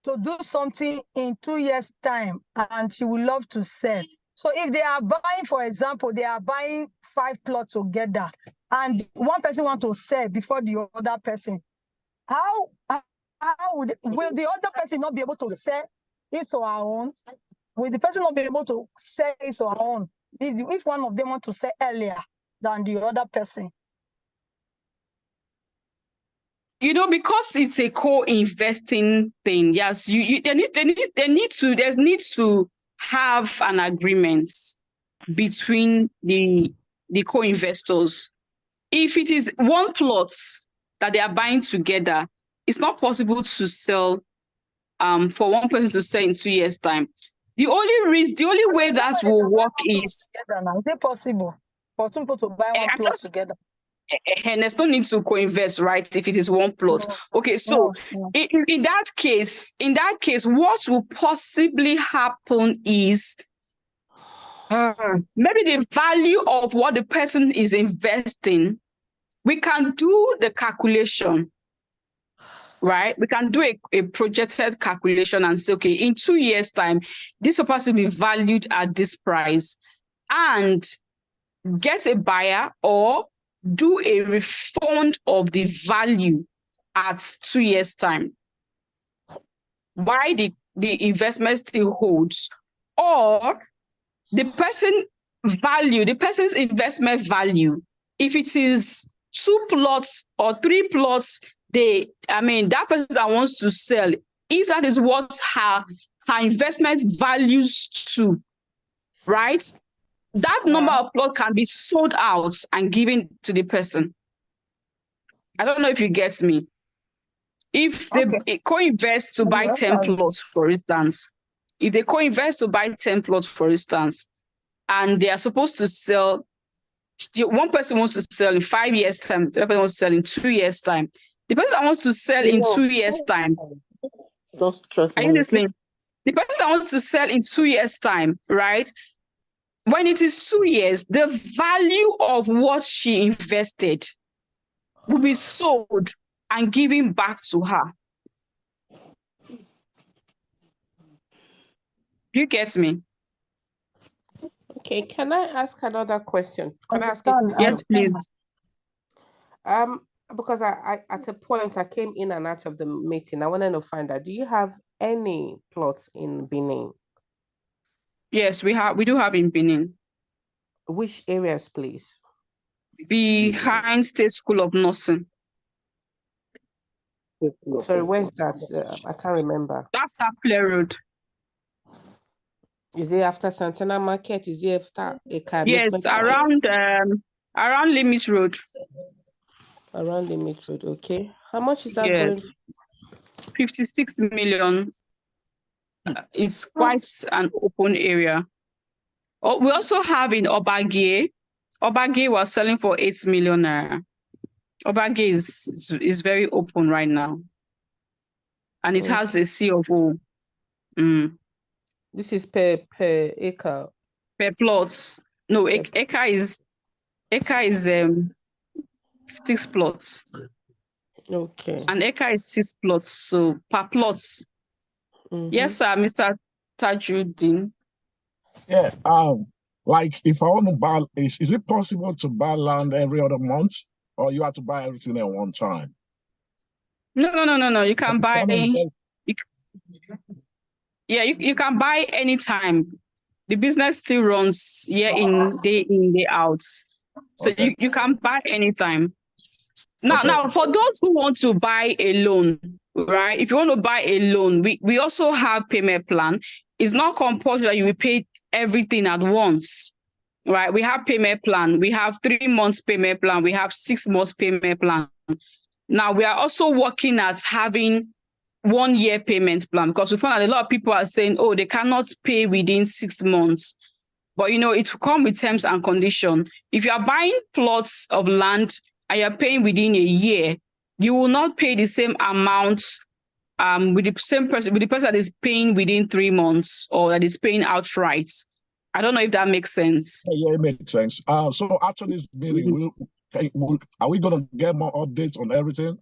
[SPEAKER 3] to do something in 2 years time, and she would love to sell. So if they are buying, for example, they are buying 5 plots together, and one person want to sell before the other person, how will the other person not be able to sell it on her own? Will the person not be able to sell it on her own if one of them want to sell earlier than the other person?
[SPEAKER 1] Because it's a co-investing thing. Yes, there needs to have an agreement between the co-investors. If it is one plot that they are buying together, it's not possible to sell for one person to sell in 2 years' time. The only way that will work is
[SPEAKER 3] together now. Is it possible for two people to buy one plot together?
[SPEAKER 1] And there's no need to co-invest, right? If it is one plot.
[SPEAKER 3] No.
[SPEAKER 1] Okay, so
[SPEAKER 3] No.
[SPEAKER 1] in that case, what will possibly happen is maybe the value of what the person is investing, we can do the calculation, right? We can do a projected calculation and say, okay, in 2 years' time, this property will be valued at this price, and get a buyer or do a refund of the value at 2 years' time. Why the investment still holds, or the person's investment value, if it is 2 plots or 3 plots, that person that wants to sell, if that is what her investment values to, right? That number of plot can be sold out and given to the person. I don't know if you get me. If they co-invest to buy 10 plots, for instance, and they are supposed to sell, one person wants to sell in 5 years' time, the other person wants to sell in 2 years' time. The person that wants to sell in 2 years' time, are you listening? The person that wants to sell in 2 years' time, right? When it is 2 years, the value of what she invested will be sold and given back to her. You get me?
[SPEAKER 4] Okay, can I ask another question? Can I ask a question?
[SPEAKER 1] Yes, please.
[SPEAKER 4] Because I at a point I came in and out of the meeting. I wanted to find out, do you have any plots in Benin?
[SPEAKER 1] Yes, we do have in Benin.
[SPEAKER 4] Which areas, please?
[SPEAKER 1] Behind State School of Nursing.
[SPEAKER 4] Sorry, where's that? I can't remember.
[SPEAKER 1] That's Apple Road.
[SPEAKER 4] Is it after Santana Market? Is it after Eka?
[SPEAKER 1] Yes, around Limit Road.
[SPEAKER 4] Around Limit Road, okay. How much is that
[SPEAKER 1] Yes.
[SPEAKER 4] going?
[SPEAKER 1] 56 million. It's quite an open area. Oh, we also have in Obage. Obage was selling for 8 million naira. Obage is very open right now, and it has a C of O.
[SPEAKER 4] This is per acre.
[SPEAKER 1] Per plots. No, acre is 6 plots.
[SPEAKER 4] Okay.
[SPEAKER 1] An acre is 6 plots, so per plots. Yes, sir, Mr. Tajuddin.
[SPEAKER 5] Yeah. Like if I want to buy, is it possible to buy land every other month, or you have to buy everything at one time?
[SPEAKER 1] No. You can buy. You can buy anytime. The business still runs year in, day out. So you can buy anytime. Now, for those who want to buy alone, right? If you want to buy a loan, we also have payment plan. It's not compulsory that you will pay everything at once, right? We have payment plan. We have 3 months payment plan. We have 6 months payment plan. Now we are also working at having 1 year payment plan, because we found that a lot of people are saying, oh, they cannot pay within 6 months. But it will come with terms and conditions. If you are buying plots of land and you're paying within a year, you will not pay the same amount with the person that is paying within 3 months or that is paying outright. I don't know if that makes sense.
[SPEAKER 5] Yeah, it makes sense. So after this meeting, are we going to get more updates on everything?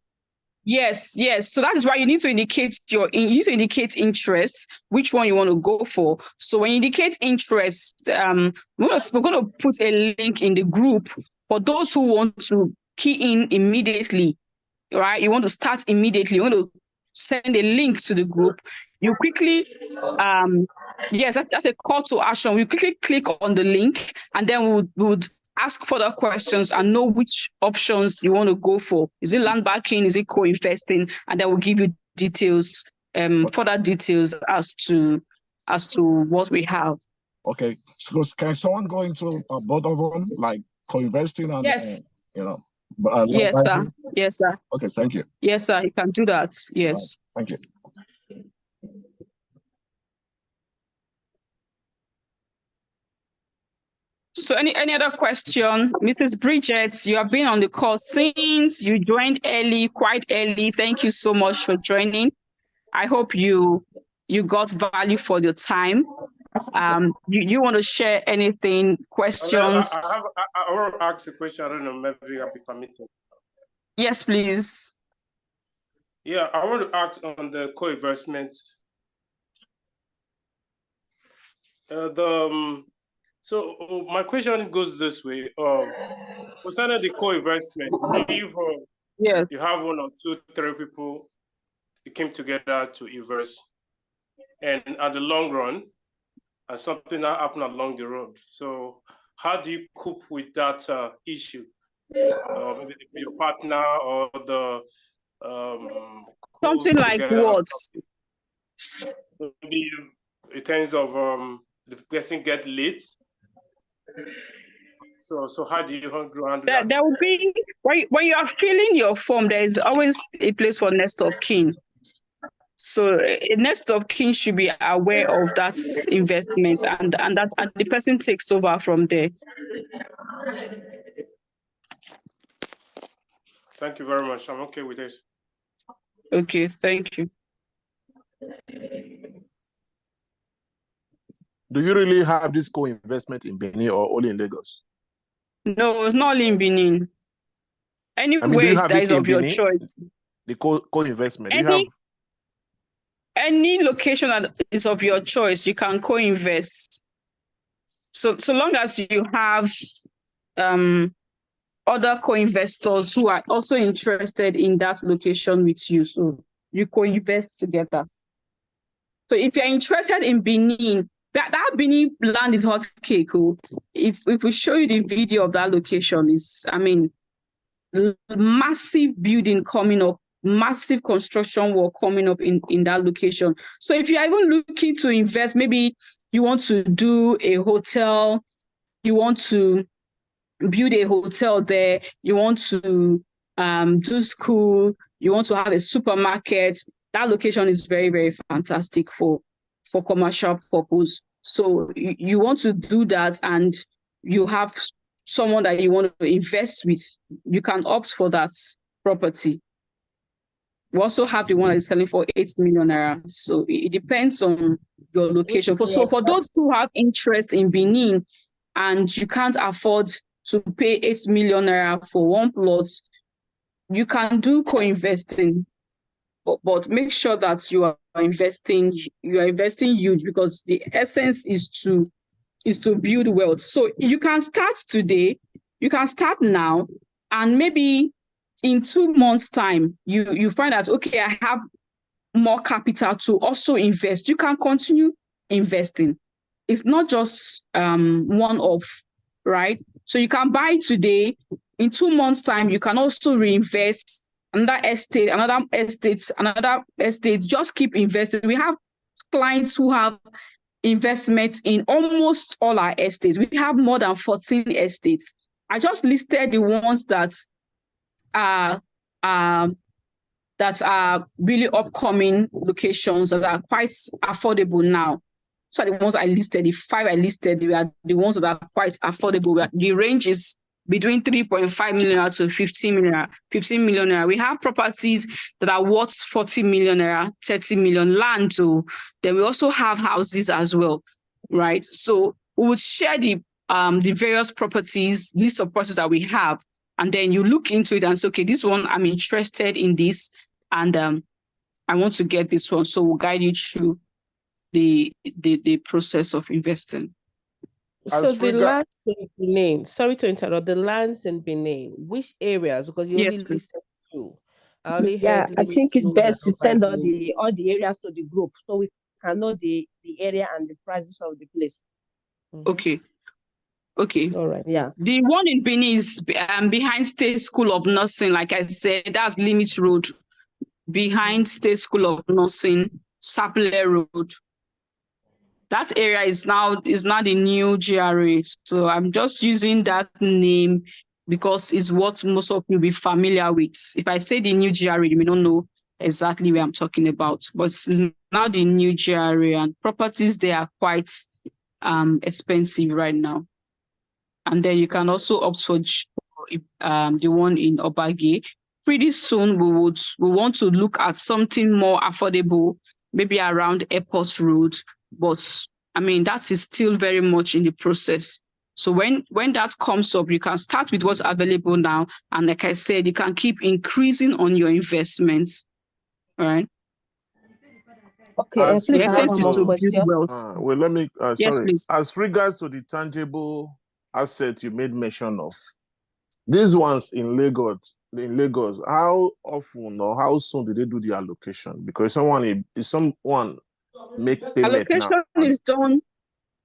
[SPEAKER 1] Yes. So that is why you need to indicate interest, which one you want to go for. So when you indicate interest, we're going to put a link in the group for those who want to key in immediately, right? You want to start immediately. You want to send a link to the group. You quickly, yes, that's a call to action. We quickly click on the link, and then we would ask further questions and know which options you want to go for. Is it land backing? Is it co-investing? And then we'll give you details, further details as to what we have.
[SPEAKER 5] Okay, so can someone go into both of them, like co-investing and
[SPEAKER 1] yes,
[SPEAKER 5] yes,
[SPEAKER 1] sir. Yes, sir.
[SPEAKER 5] Okay, thank you.
[SPEAKER 1] Yes, sir. You can do that. Yes.
[SPEAKER 5] Thank you.
[SPEAKER 1] So any other question? Mrs. Bridget, you have been on the call since you joined quite early. Thank you so much for joining. I hope you got value for your time. You want to share anything, questions?
[SPEAKER 6] I want to ask a question. I don't know, maybe I'll be permitted.
[SPEAKER 1] Yes, please.
[SPEAKER 6] Yeah, I want to ask on the co-investment. So my question goes this way: concerning the co-investment, if
[SPEAKER 1] yes,
[SPEAKER 6] you have 1 or 2, 3 people, you came together to invest, and at the long run, and something that happened along the road. So how do you cope with that issue? Maybe your partner or the
[SPEAKER 1] something like what?
[SPEAKER 6] Maybe in terms of the person get late. So how do you handle that?
[SPEAKER 1] There will be, when you are filling your form, there is always a place for next of kin. So a next of kin should be aware of that investment, and the person takes over from there.
[SPEAKER 6] Thank you very much. I'm okay with it.
[SPEAKER 1] Okay, thank you.
[SPEAKER 2] Do you really have this co-investment in Benin or only in Lagos?
[SPEAKER 1] No, it's not only in Benin. Anywhere that is of your choice.
[SPEAKER 2] The co-investment.
[SPEAKER 1] Any location that is of your choice, you can co-invest. So long as you have other co-investors who are also interested in that location with you, so you co-invest together. So if you're interested in Benin, that Benin land is hot cake. If we show you the video of that location, is massive building coming up, massive construction work coming up in that location. So if you're even looking to invest, maybe you want to do a hotel, you want to build a hotel there, you want to do school, you want to have a supermarket, that location is very, very fantastic for commercial purpose. So you want to do that, and you have someone that you want to invest with, you can opt for that property. We also have the one that is selling for 8 million naira. So it depends on your location. So for those who have interest in Benin and you can't afford to pay 8 million naira for one plot, you can do co-investing, but make sure that you are investing huge, because the essence is to build wealth. So you can start today, you can start now, and maybe in 2 months' time, you find out, okay, I have more capital to also invest. You can continue investing. It's not just one-off, right? So you can buy today. In 2 months' time, you can also reinvest another estate, another estate. Just keep investing. We have clients who have investments in almost all our estates. We have more than 14 estates. I just listed the ones that are really upcoming locations that are quite affordable now. So the ones I listed, the 5 I listed, they are the ones that are quite affordable. The range is between 3.5 million to 15 million. We have properties that are worth 40 million, 30 million land too. Then we also have houses as well, right? So we would share the various properties, list of properties that we have, and then you look into it and say, okay, this one I'm interested in this, and I want to get this one. So we'll guide you through the process of investing.
[SPEAKER 4] So the lands in Benin, sorry to interrupt, the lands in Benin, which areas? Because you only listed 2. I only heard.
[SPEAKER 7] I think it's best to send all the areas to the group so we can know the area and the prices of the place.
[SPEAKER 1] Okay.
[SPEAKER 7] All right. Yeah.
[SPEAKER 1] The one in Benin is behind State School of Nursing. Like I said, that's Limit Road, behind State School of Nursing, Sapele Road. That area is now the new GRA. So I'm just using that name because it's what most of you will be familiar with. If I say the new GRA, you may not know exactly where I'm talking about. But it's now the new GRA, and properties there are quite expensive right now. And then you can also opt for the one in Obage. Pretty soon we want to look at something more affordable, maybe around Airport Road. But I mean, that is still very much in the process. So when that comes up, you can start with what's available now. And like I said, you can keep increasing on your investments. All right.
[SPEAKER 7] Okay, please, I have one more question.
[SPEAKER 2] Well, let me,
[SPEAKER 1] yes,
[SPEAKER 2] sorry.
[SPEAKER 1] Please.
[SPEAKER 2] As regards to the tangible asset you made mention of, these ones in Lagos, how often or how soon do they do the allocation? Because someone make payment now.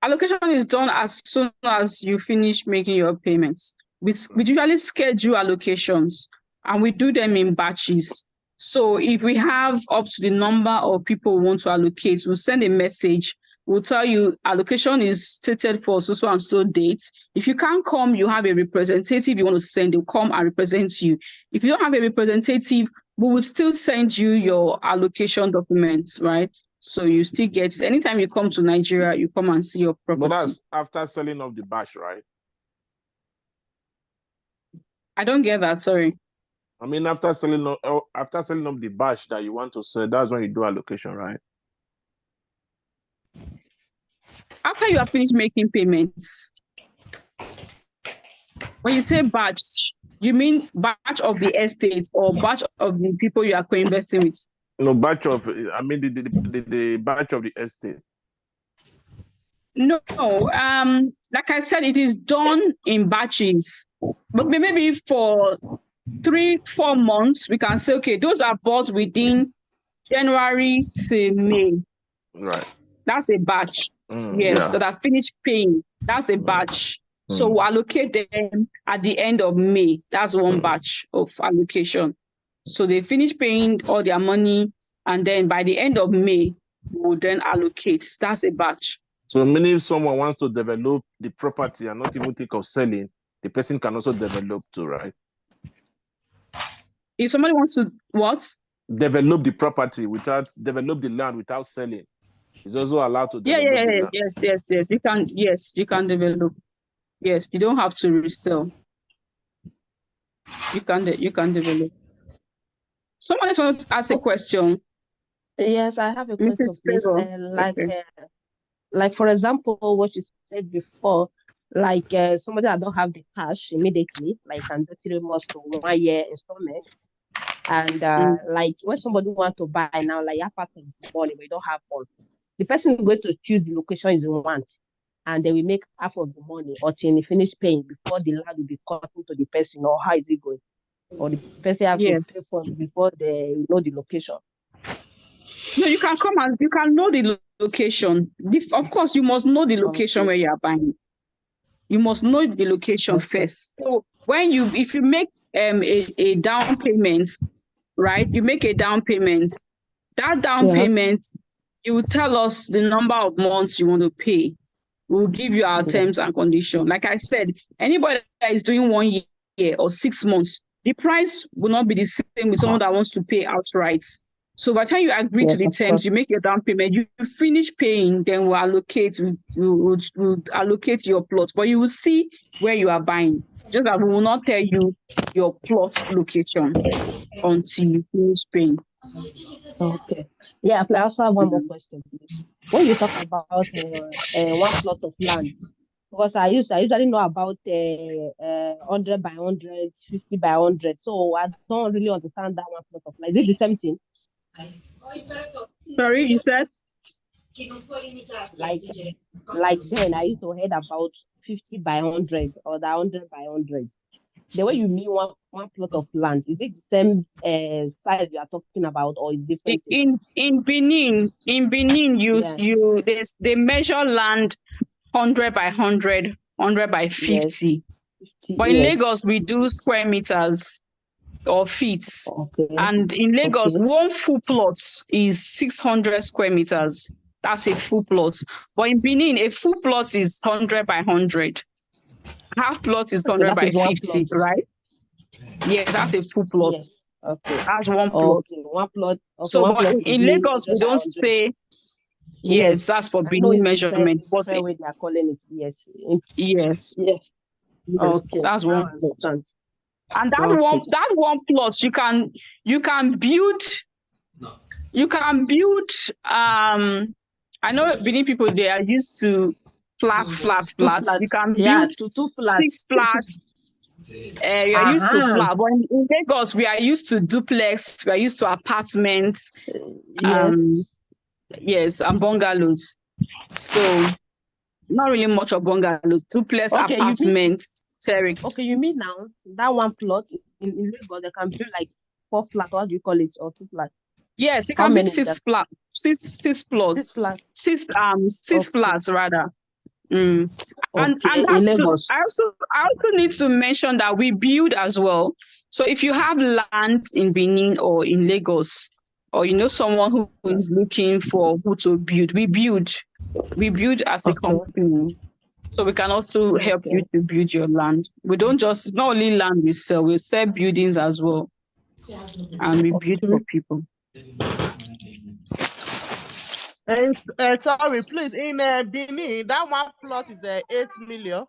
[SPEAKER 1] Allocation is done as soon as you finish making your payments. We usually schedule allocations and we do them in batches. So if we have up to the number of people we want to allocate, we'll send a message. We'll tell you allocation is stated for so and so dates. If you can't come, you have a representative you want to send, they'll come and represent you. If you don't have a representative, we will still send you your allocation documents, right? So you still get it. Anytime you come to Nigeria, you come and see your property.
[SPEAKER 2] But that's after selling off the batch, right?
[SPEAKER 1] I don't get that, sorry.
[SPEAKER 2] I mean, after selling off the batch that you want to sell, that's when you do allocation, right?
[SPEAKER 1] After you have finished making payments. When you say batch, you mean batch of the estate or batch of the people you are co-investing with?
[SPEAKER 2] No, batch of, I mean the batch of the estate.
[SPEAKER 1] No, like I said, it is done in batches. But maybe for 3-4 months, we can say, okay, those are bought within January to May.
[SPEAKER 2] Right.
[SPEAKER 1] That's a batch. Yes, that are finished paying. That's a batch. So we'll allocate them at the end of May. That's one batch of allocation. So they finish paying all their money, and then by the end of May, we'll then allocate. That's a batch.
[SPEAKER 2] So meaning if someone wants to develop the property and not even think of selling, the person can also develop too, right?
[SPEAKER 1] If somebody wants to what?
[SPEAKER 2] Develop the property develop the land without selling. Is also allowed to develop the land.
[SPEAKER 1] Yes. You can develop. Yes, you don't have to resell. You can develop. Someone else wants to ask a question.
[SPEAKER 7] Yes, I have a question, please. Like for example, what you said before, like somebody that don't have the cash immediately, like can do 3 months to 1 year installment, and like when somebody want to buy now, like half of the money, we don't have one. The person is going to choose the location you want, and they will make half of the money until they finish paying before the land will be cut into the person, or how is it going? Or the person have to pay for before they know the location.
[SPEAKER 1] No, you can come and you can know the location. Of course, you must know the location where you are buying. You must know the location first. So if you make a down payment, right? You make a down payment. That down payment, you will tell us the number of months you want to pay. We'll give you our terms and conditions. Like I said, anybody that is doing 1 year or 6 months, the price will not be the same with someone that wants to pay outright. So by the time you agree to the terms, you make your down payment, you finish paying, then we'll allocate your plot. But you will see where you are buying. Just that we will not tell you your plot location until you finish paying.
[SPEAKER 7] Okay. Yeah, I also have one more question, please. When you talk about one plot of land, because I usually know about 100 by 100, 50 by 100. So I don't really understand that one plot of land. Is it the same thing?
[SPEAKER 1] Sorry, you said?
[SPEAKER 7] Like then I used to hear about 50 by 100 or the 100 by 100. The way you mean one plot of land, is it the same size you are talking about, or is different?
[SPEAKER 1] In Benin, they measure land 100 by 100, 100 by 50. Yes. But in Lagos, we do square meters or feet.
[SPEAKER 7] Okay.
[SPEAKER 1] And in Lagos, one full plot is 600 square meters. That's a full plot. But in Benin, a full plot is 100 by 100. Half plot is 100 by 50, right? Yes, that's a full plot.
[SPEAKER 7] Yes. Okay.
[SPEAKER 1] That's one plot.
[SPEAKER 7] Okay. One plot. Okay.
[SPEAKER 1] So,
[SPEAKER 7] one
[SPEAKER 1] but
[SPEAKER 7] plot
[SPEAKER 1] in Lagos, we don't say. Yes, that's for Benin measurement.
[SPEAKER 7] But the way they are calling it. Yes.
[SPEAKER 1] Yes.
[SPEAKER 7] Yes.
[SPEAKER 1] Okay. That's one plot. And that one plot, you can build. You can build. I know Benin people, they are used to flats. You can build
[SPEAKER 7] two flats.
[SPEAKER 1] 6 flats. You are used to flat, but in Lagos we are used to duplex. We are used to apartments. Yes, and bungalows. So not really much of bungalows. Duplex, apartments, terrace.
[SPEAKER 7] Okay, you mean now that one plot in Lagos they can build like 4 flats? What do you call it, or 2 flats?
[SPEAKER 1] Yes, you can build 6 flats. 6 plots. 6 flats rather. And that's I also need to mention that we build as well. So if you have land in Benin or in Lagos, or you know someone who is looking for who to build, we build as a company. So we can also help you to build your land. We don't just, not only land we sell buildings as well. And we build for people.
[SPEAKER 8] Sorry, please. In Benin, that one plot is 8 million.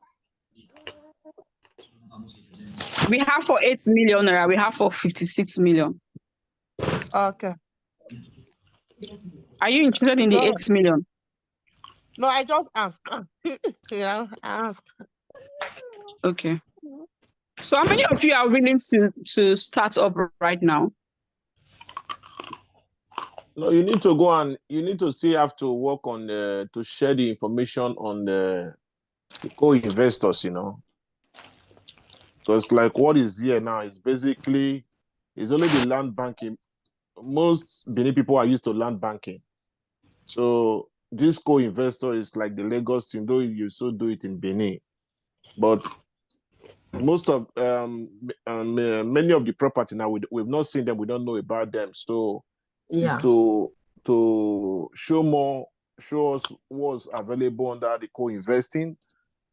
[SPEAKER 1] We have for 8 million naira. We have for 56 million.
[SPEAKER 8] Okay.
[SPEAKER 1] Are you interested in the 8 million?
[SPEAKER 8] No, I just asked. Yeah, I asked.
[SPEAKER 1] Okay. So how many of you are willing to start up right now?
[SPEAKER 2] No, you need to go and you need to still have to work on to share the information on the co-investors, you know. So it's like what is here now is basically it's only the land banking. Most Benin people are used to land banking. So this co-investor is like the Lagos team, though you still do it in Benin. But most of many of the property now we've not seen them, we don't know about them. So is to show us what's available under the co-investing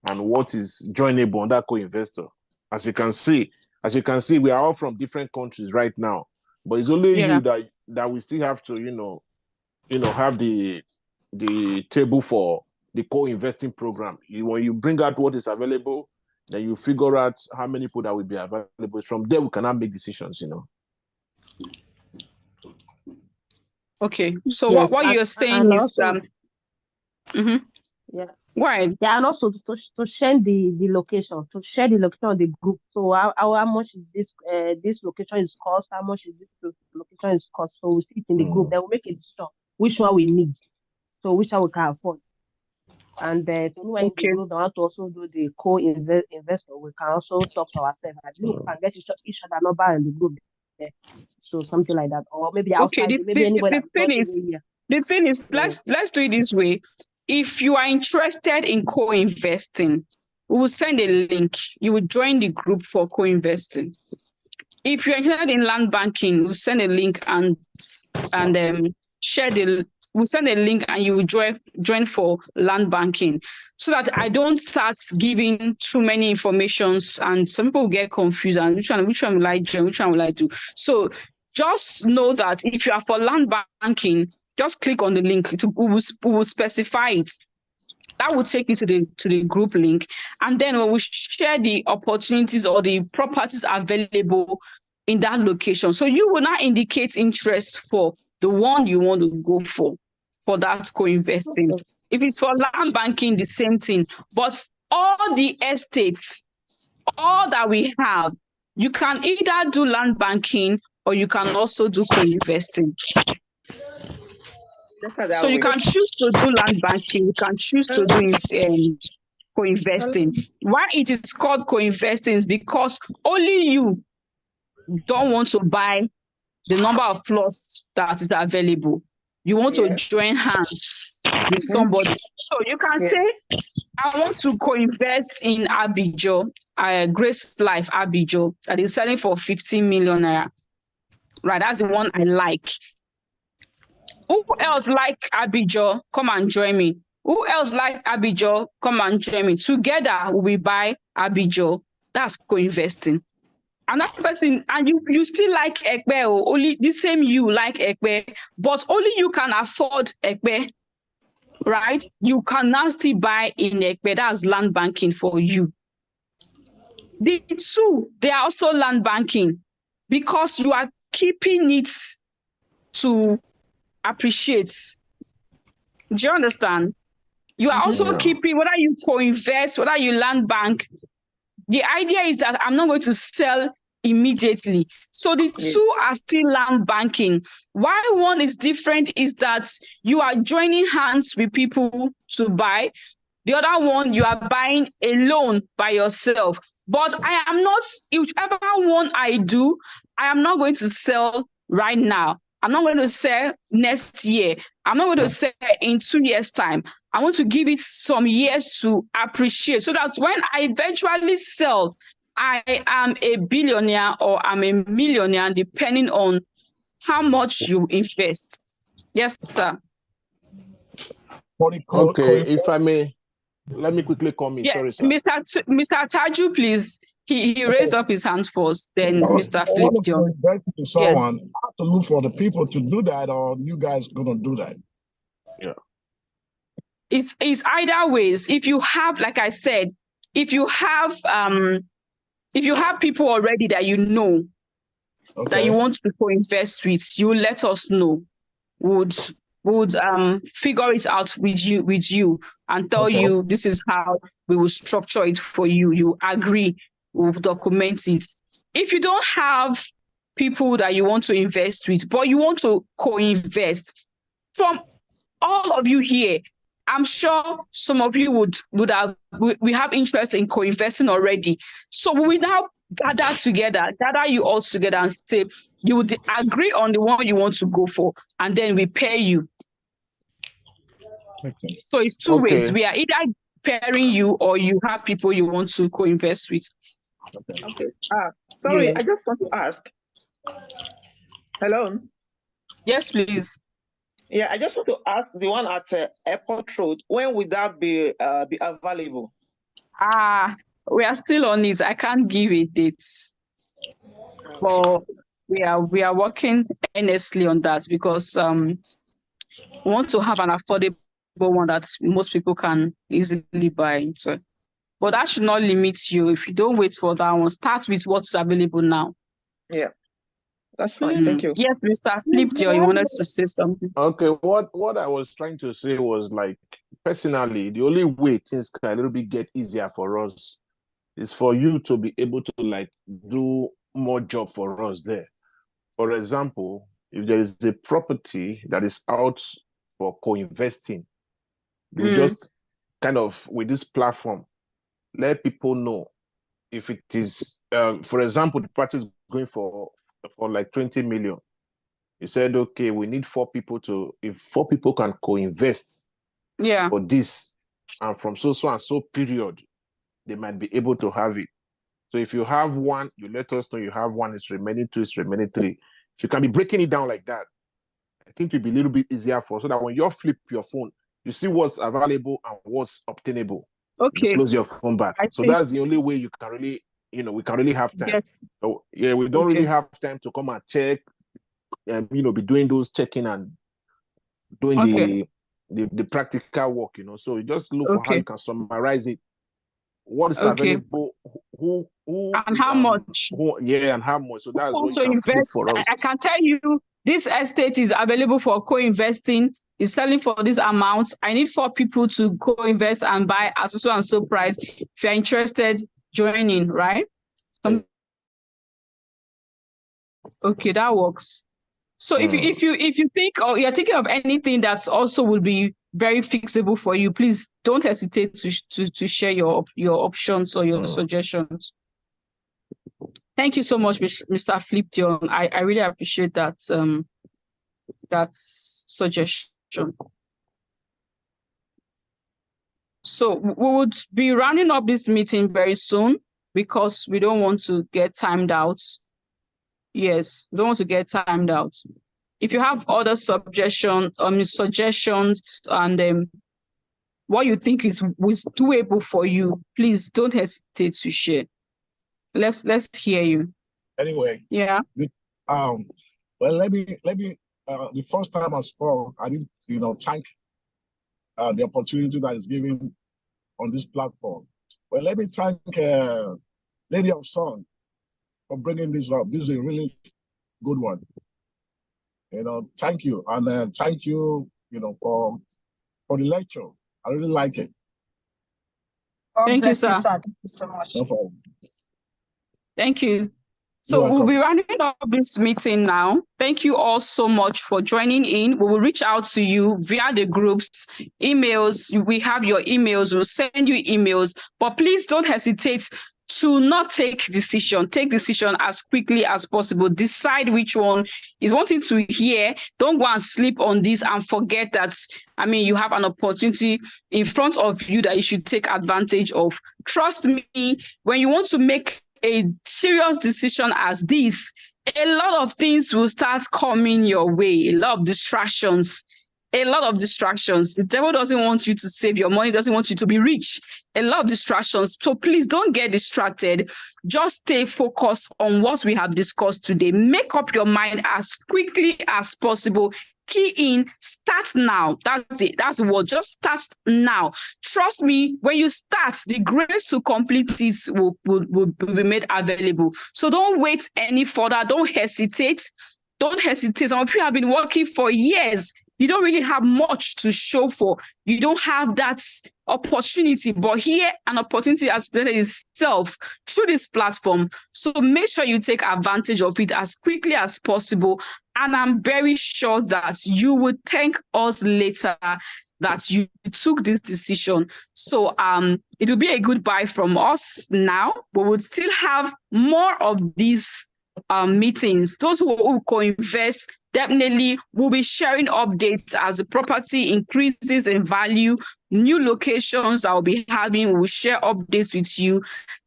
[SPEAKER 2] and what is joinable under co-investor. As you can see, we are all from different countries right now, but it's only you that we still have to, have the table for the co-investing program. When you bring out what is available, then you figure out how many people that will be available. From there, we cannot make decisions,
[SPEAKER 1] Okay, so what you're saying is Why?
[SPEAKER 7] Yeah, and also to share the location, of the group. So how much is this location is cost? How much is this location is cost? So we see it in the group. Then we make a decision which one we need, so which one we can afford. And so when the group want to also do the co-investor, we can also talk to ourselves. And we can get each other number in the group. So something like that, or maybe outside. Maybe anybody.
[SPEAKER 1] The thing is, let's do it this way. If you are interested in co-investing, we will send a link. You will join the group for co-investing. if you're interested in land banking, we'll send a link and share the. We'll send a link and you will join for land banking, so that I don't start giving too many informations and some people get confused and which one will I join, which one will I do. So just know that if you are for land banking, just click on the link. We will specify it. That will take you to the group link, and then we will share the opportunities or the properties available in that location. So you will now indicate interest for the one you want to go for that co-investing. Okay. If it's for land banking, the same thing. But all the estates, all that we have, you can either do land banking or you can also do co-investing. So you can choose to do land banking, you can choose to do co-investing. Why it is called co-investing is because only you don't want to buy the number of plots that is available. You want to join hands with somebody. So you can say, I want to co-invest in Abijo, Grace Life Abijo, that is selling for 15 million naira. Right, that's the one I like. Who else like Abijo? Come and join me. Who else like Abijo? Come and join me. Together we buy Abijo. That's co-investing. Another person, and you still like Ekpe, only the same you like Ekpe, but only you can afford Ekpe, right? You can now still buy in Ekpe. That's land banking for you. The two, they are also land banking because you are keeping it to appreciate. Do you understand? You are also keeping, whether you co-invest, whether you land bank, the idea is that I'm not going to sell immediately. So the two are still land banking. Why one is different is that you are joining hands with people to buy. The other one, you are buying alone by yourself. But I am not, whichever one I do, I am not going to sell right now. I'm not going to sell next year. I'm not going to sell in 2 years' time. I want to give it some years to appreciate so that when I eventually sell, I am a billionaire or I'm a millionaire, depending on how much you invest. Yes, sir.
[SPEAKER 2] Okay, if I may, let me quickly comment.
[SPEAKER 1] Yeah,
[SPEAKER 2] Sorry, sir.
[SPEAKER 1] Mr. Taju, please. He raised up his hands first, then Mr. Philip.
[SPEAKER 5] To someone, yes. Have to look for the people to do that, or you guys gonna do that?
[SPEAKER 2] Yeah.
[SPEAKER 1] It's either ways. If you have, like I said, if you have people already that you know that you want to co-invest with, you let us know. Would figure it out with you and tell you this is how we will structure it for you. You agree, we'll document it. If you don't have people that you want to invest with, but you want to co-invest, from all of you here, I'm sure some of you would have, we have interest in co-investing already. So we now gather you all together and say, you would agree on the one you want to go for, and then we pay you. So it's two ways. We are either pairing you or you have people you want to co-invest with.
[SPEAKER 9] Okay. Sorry, I just want to ask. Hello?
[SPEAKER 1] Yes, please.
[SPEAKER 9] Yeah, I just want to ask the one at Airport Road, when would that be available?
[SPEAKER 1] We are still on it. I can't give a date. But we are working earnestly on that because we want to have an affordable one that most people can easily buy. So, but that should not limit you. If you don't wait for that one, start with what's available now.
[SPEAKER 9] Yeah, that's fine. Thank you.
[SPEAKER 1] Yes, Mr. Flip, you wanted to say something.
[SPEAKER 2] Okay, what I was trying to say was, like, personally, the only way things can a little bit get easier for us is for you to be able to, like, do more job for us there. For example, if there is a property that is out for co-investing, you just kind of, with this platform, let people know if it is, for example, the party is going for like 20 million. You said, okay, we need 4 people if 4 people can co-invest for this, and from so and so period, they might be able to have it. So if you have one, you let us know you have one, it's remaining two, it's remaining three. If you can be breaking it down like that, I think it'll be a little bit easier for, so that when you flip your phone, you see what's available and what's obtainable.
[SPEAKER 1] Okay.
[SPEAKER 2] You close your phone back. So that's the only way you can really, we can really have time.
[SPEAKER 1] Yes.
[SPEAKER 2] So yeah, we don't really have time to come and check and, be doing those checking and doing the practical work, So you just look for how you can summarize it. What is available, who
[SPEAKER 1] and how much?
[SPEAKER 2] And how much. So that's what
[SPEAKER 1] you can invest for us. I can tell you this estate is available for co-investing, is selling for this amount. I need 4 people to co-invest and buy at so and so price. If you're interested, join in, right? Okay, that works. So if you think, or you're thinking of anything that's also will be very fixable for you, please don't hesitate to share your options or your suggestions. Thank you so much, Mr. Flip Dion. I really appreciate that that suggestion. So we would be rounding up this meeting very soon because we don't want to get timed out. Yes, we don't want to get timed out. If you have other suggestions and what you think is doable for you, please don't hesitate to share. Let's hear you.
[SPEAKER 5] Anyway.
[SPEAKER 1] Yeah.
[SPEAKER 5] Well, let me. The first time I spoke, I didn't, thank the opportunity that is given on this platform. Well, let me thank Lady of Song for bringing this up. This is a really good one. Thank you, and thank you, for the lecture. I really like it.
[SPEAKER 1] Thank you, sir.
[SPEAKER 3] Thank you so much.
[SPEAKER 5] No problem.
[SPEAKER 1] Thank you. So we'll be running up this meeting now. Thank you all so much for joining in. We will reach out to you via the groups, emails. We have your emails. We'll send you emails. But please don't hesitate to not take decision. Take decision as quickly as possible. Decide which one is wanting to hear. Don't go and sleep on this and forget that, you have an opportunity in front of you that you should take advantage of. Trust me, when you want to make a serious decision as this, a lot of things will start coming your way, a lot of distractions. The devil doesn't want you to save your money, doesn't want you to be rich. A lot of distractions. So please don't get distracted. Just stay focused on what we have discussed today. Make up your mind as quickly as possible. Key in, start now. That's it. That's the word. Just start now. Trust me, when you start, the grace to complete it will be made available. So don't wait any further. Don't hesitate. Some of you have been working for years. You don't really have much to show for. You don't have that opportunity, but here an opportunity has presented itself through this platform. So make sure you take advantage of it as quickly as possible. And I'm very sure that you will thank us later that you took this decision. So it will be a goodbye from us now, but we'll still have more of these meetings. Those who will co-invest definitely will be sharing updates as the property increases in value. New locations I will be having, we will share updates with you.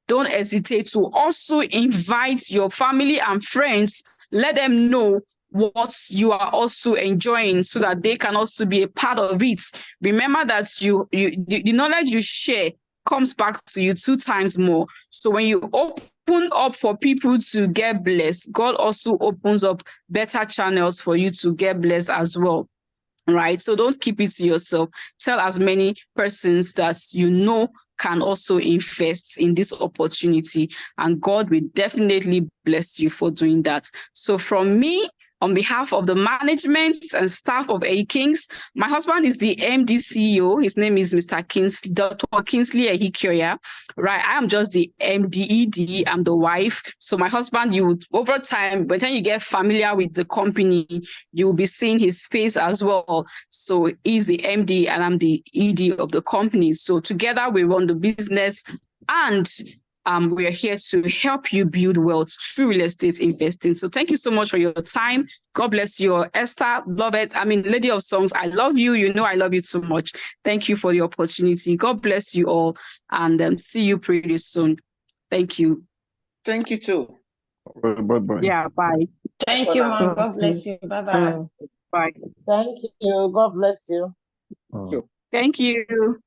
[SPEAKER 1] Don't hesitate to also invite your family and friends. Let them know what you are also enjoying so that they can also be a part of it. Remember that the knowledge you share comes back to you 2 times more. So when you open up for people to get blessed, God also opens up better channels for you to get blessed as well. Right? So don't keep it to yourself. Tell as many persons that can also invest in this opportunity, and God will definitely bless you for doing that. So from me, on behalf of the management and staff of Ehi-Kings, my husband is the MD CEO. His name is Mr. Dr. Kingsley Ehikioya. Right, I am just the MD-ED. I'm the wife. So my husband, over time, by the time you get familiar with the company, you will be seeing his face as well. So he's the MD and I'm the ED of the company. So together we run the business, and we are here to help you build wealth through real estate investing. So thank you so much for your time. God bless you, Esther. Love it. Lady of Songs, I love you. I love you so much. Thank you for the opportunity. God bless you all, and see you pretty soon. Thank you.
[SPEAKER 9] Thank you too.
[SPEAKER 2] Bye-bye.
[SPEAKER 1] Yeah, bye.
[SPEAKER 10] Thank you, ma'am. God bless you. Bye-bye.
[SPEAKER 1] Bye.
[SPEAKER 10] Thank you. God bless you.
[SPEAKER 1] Thank you.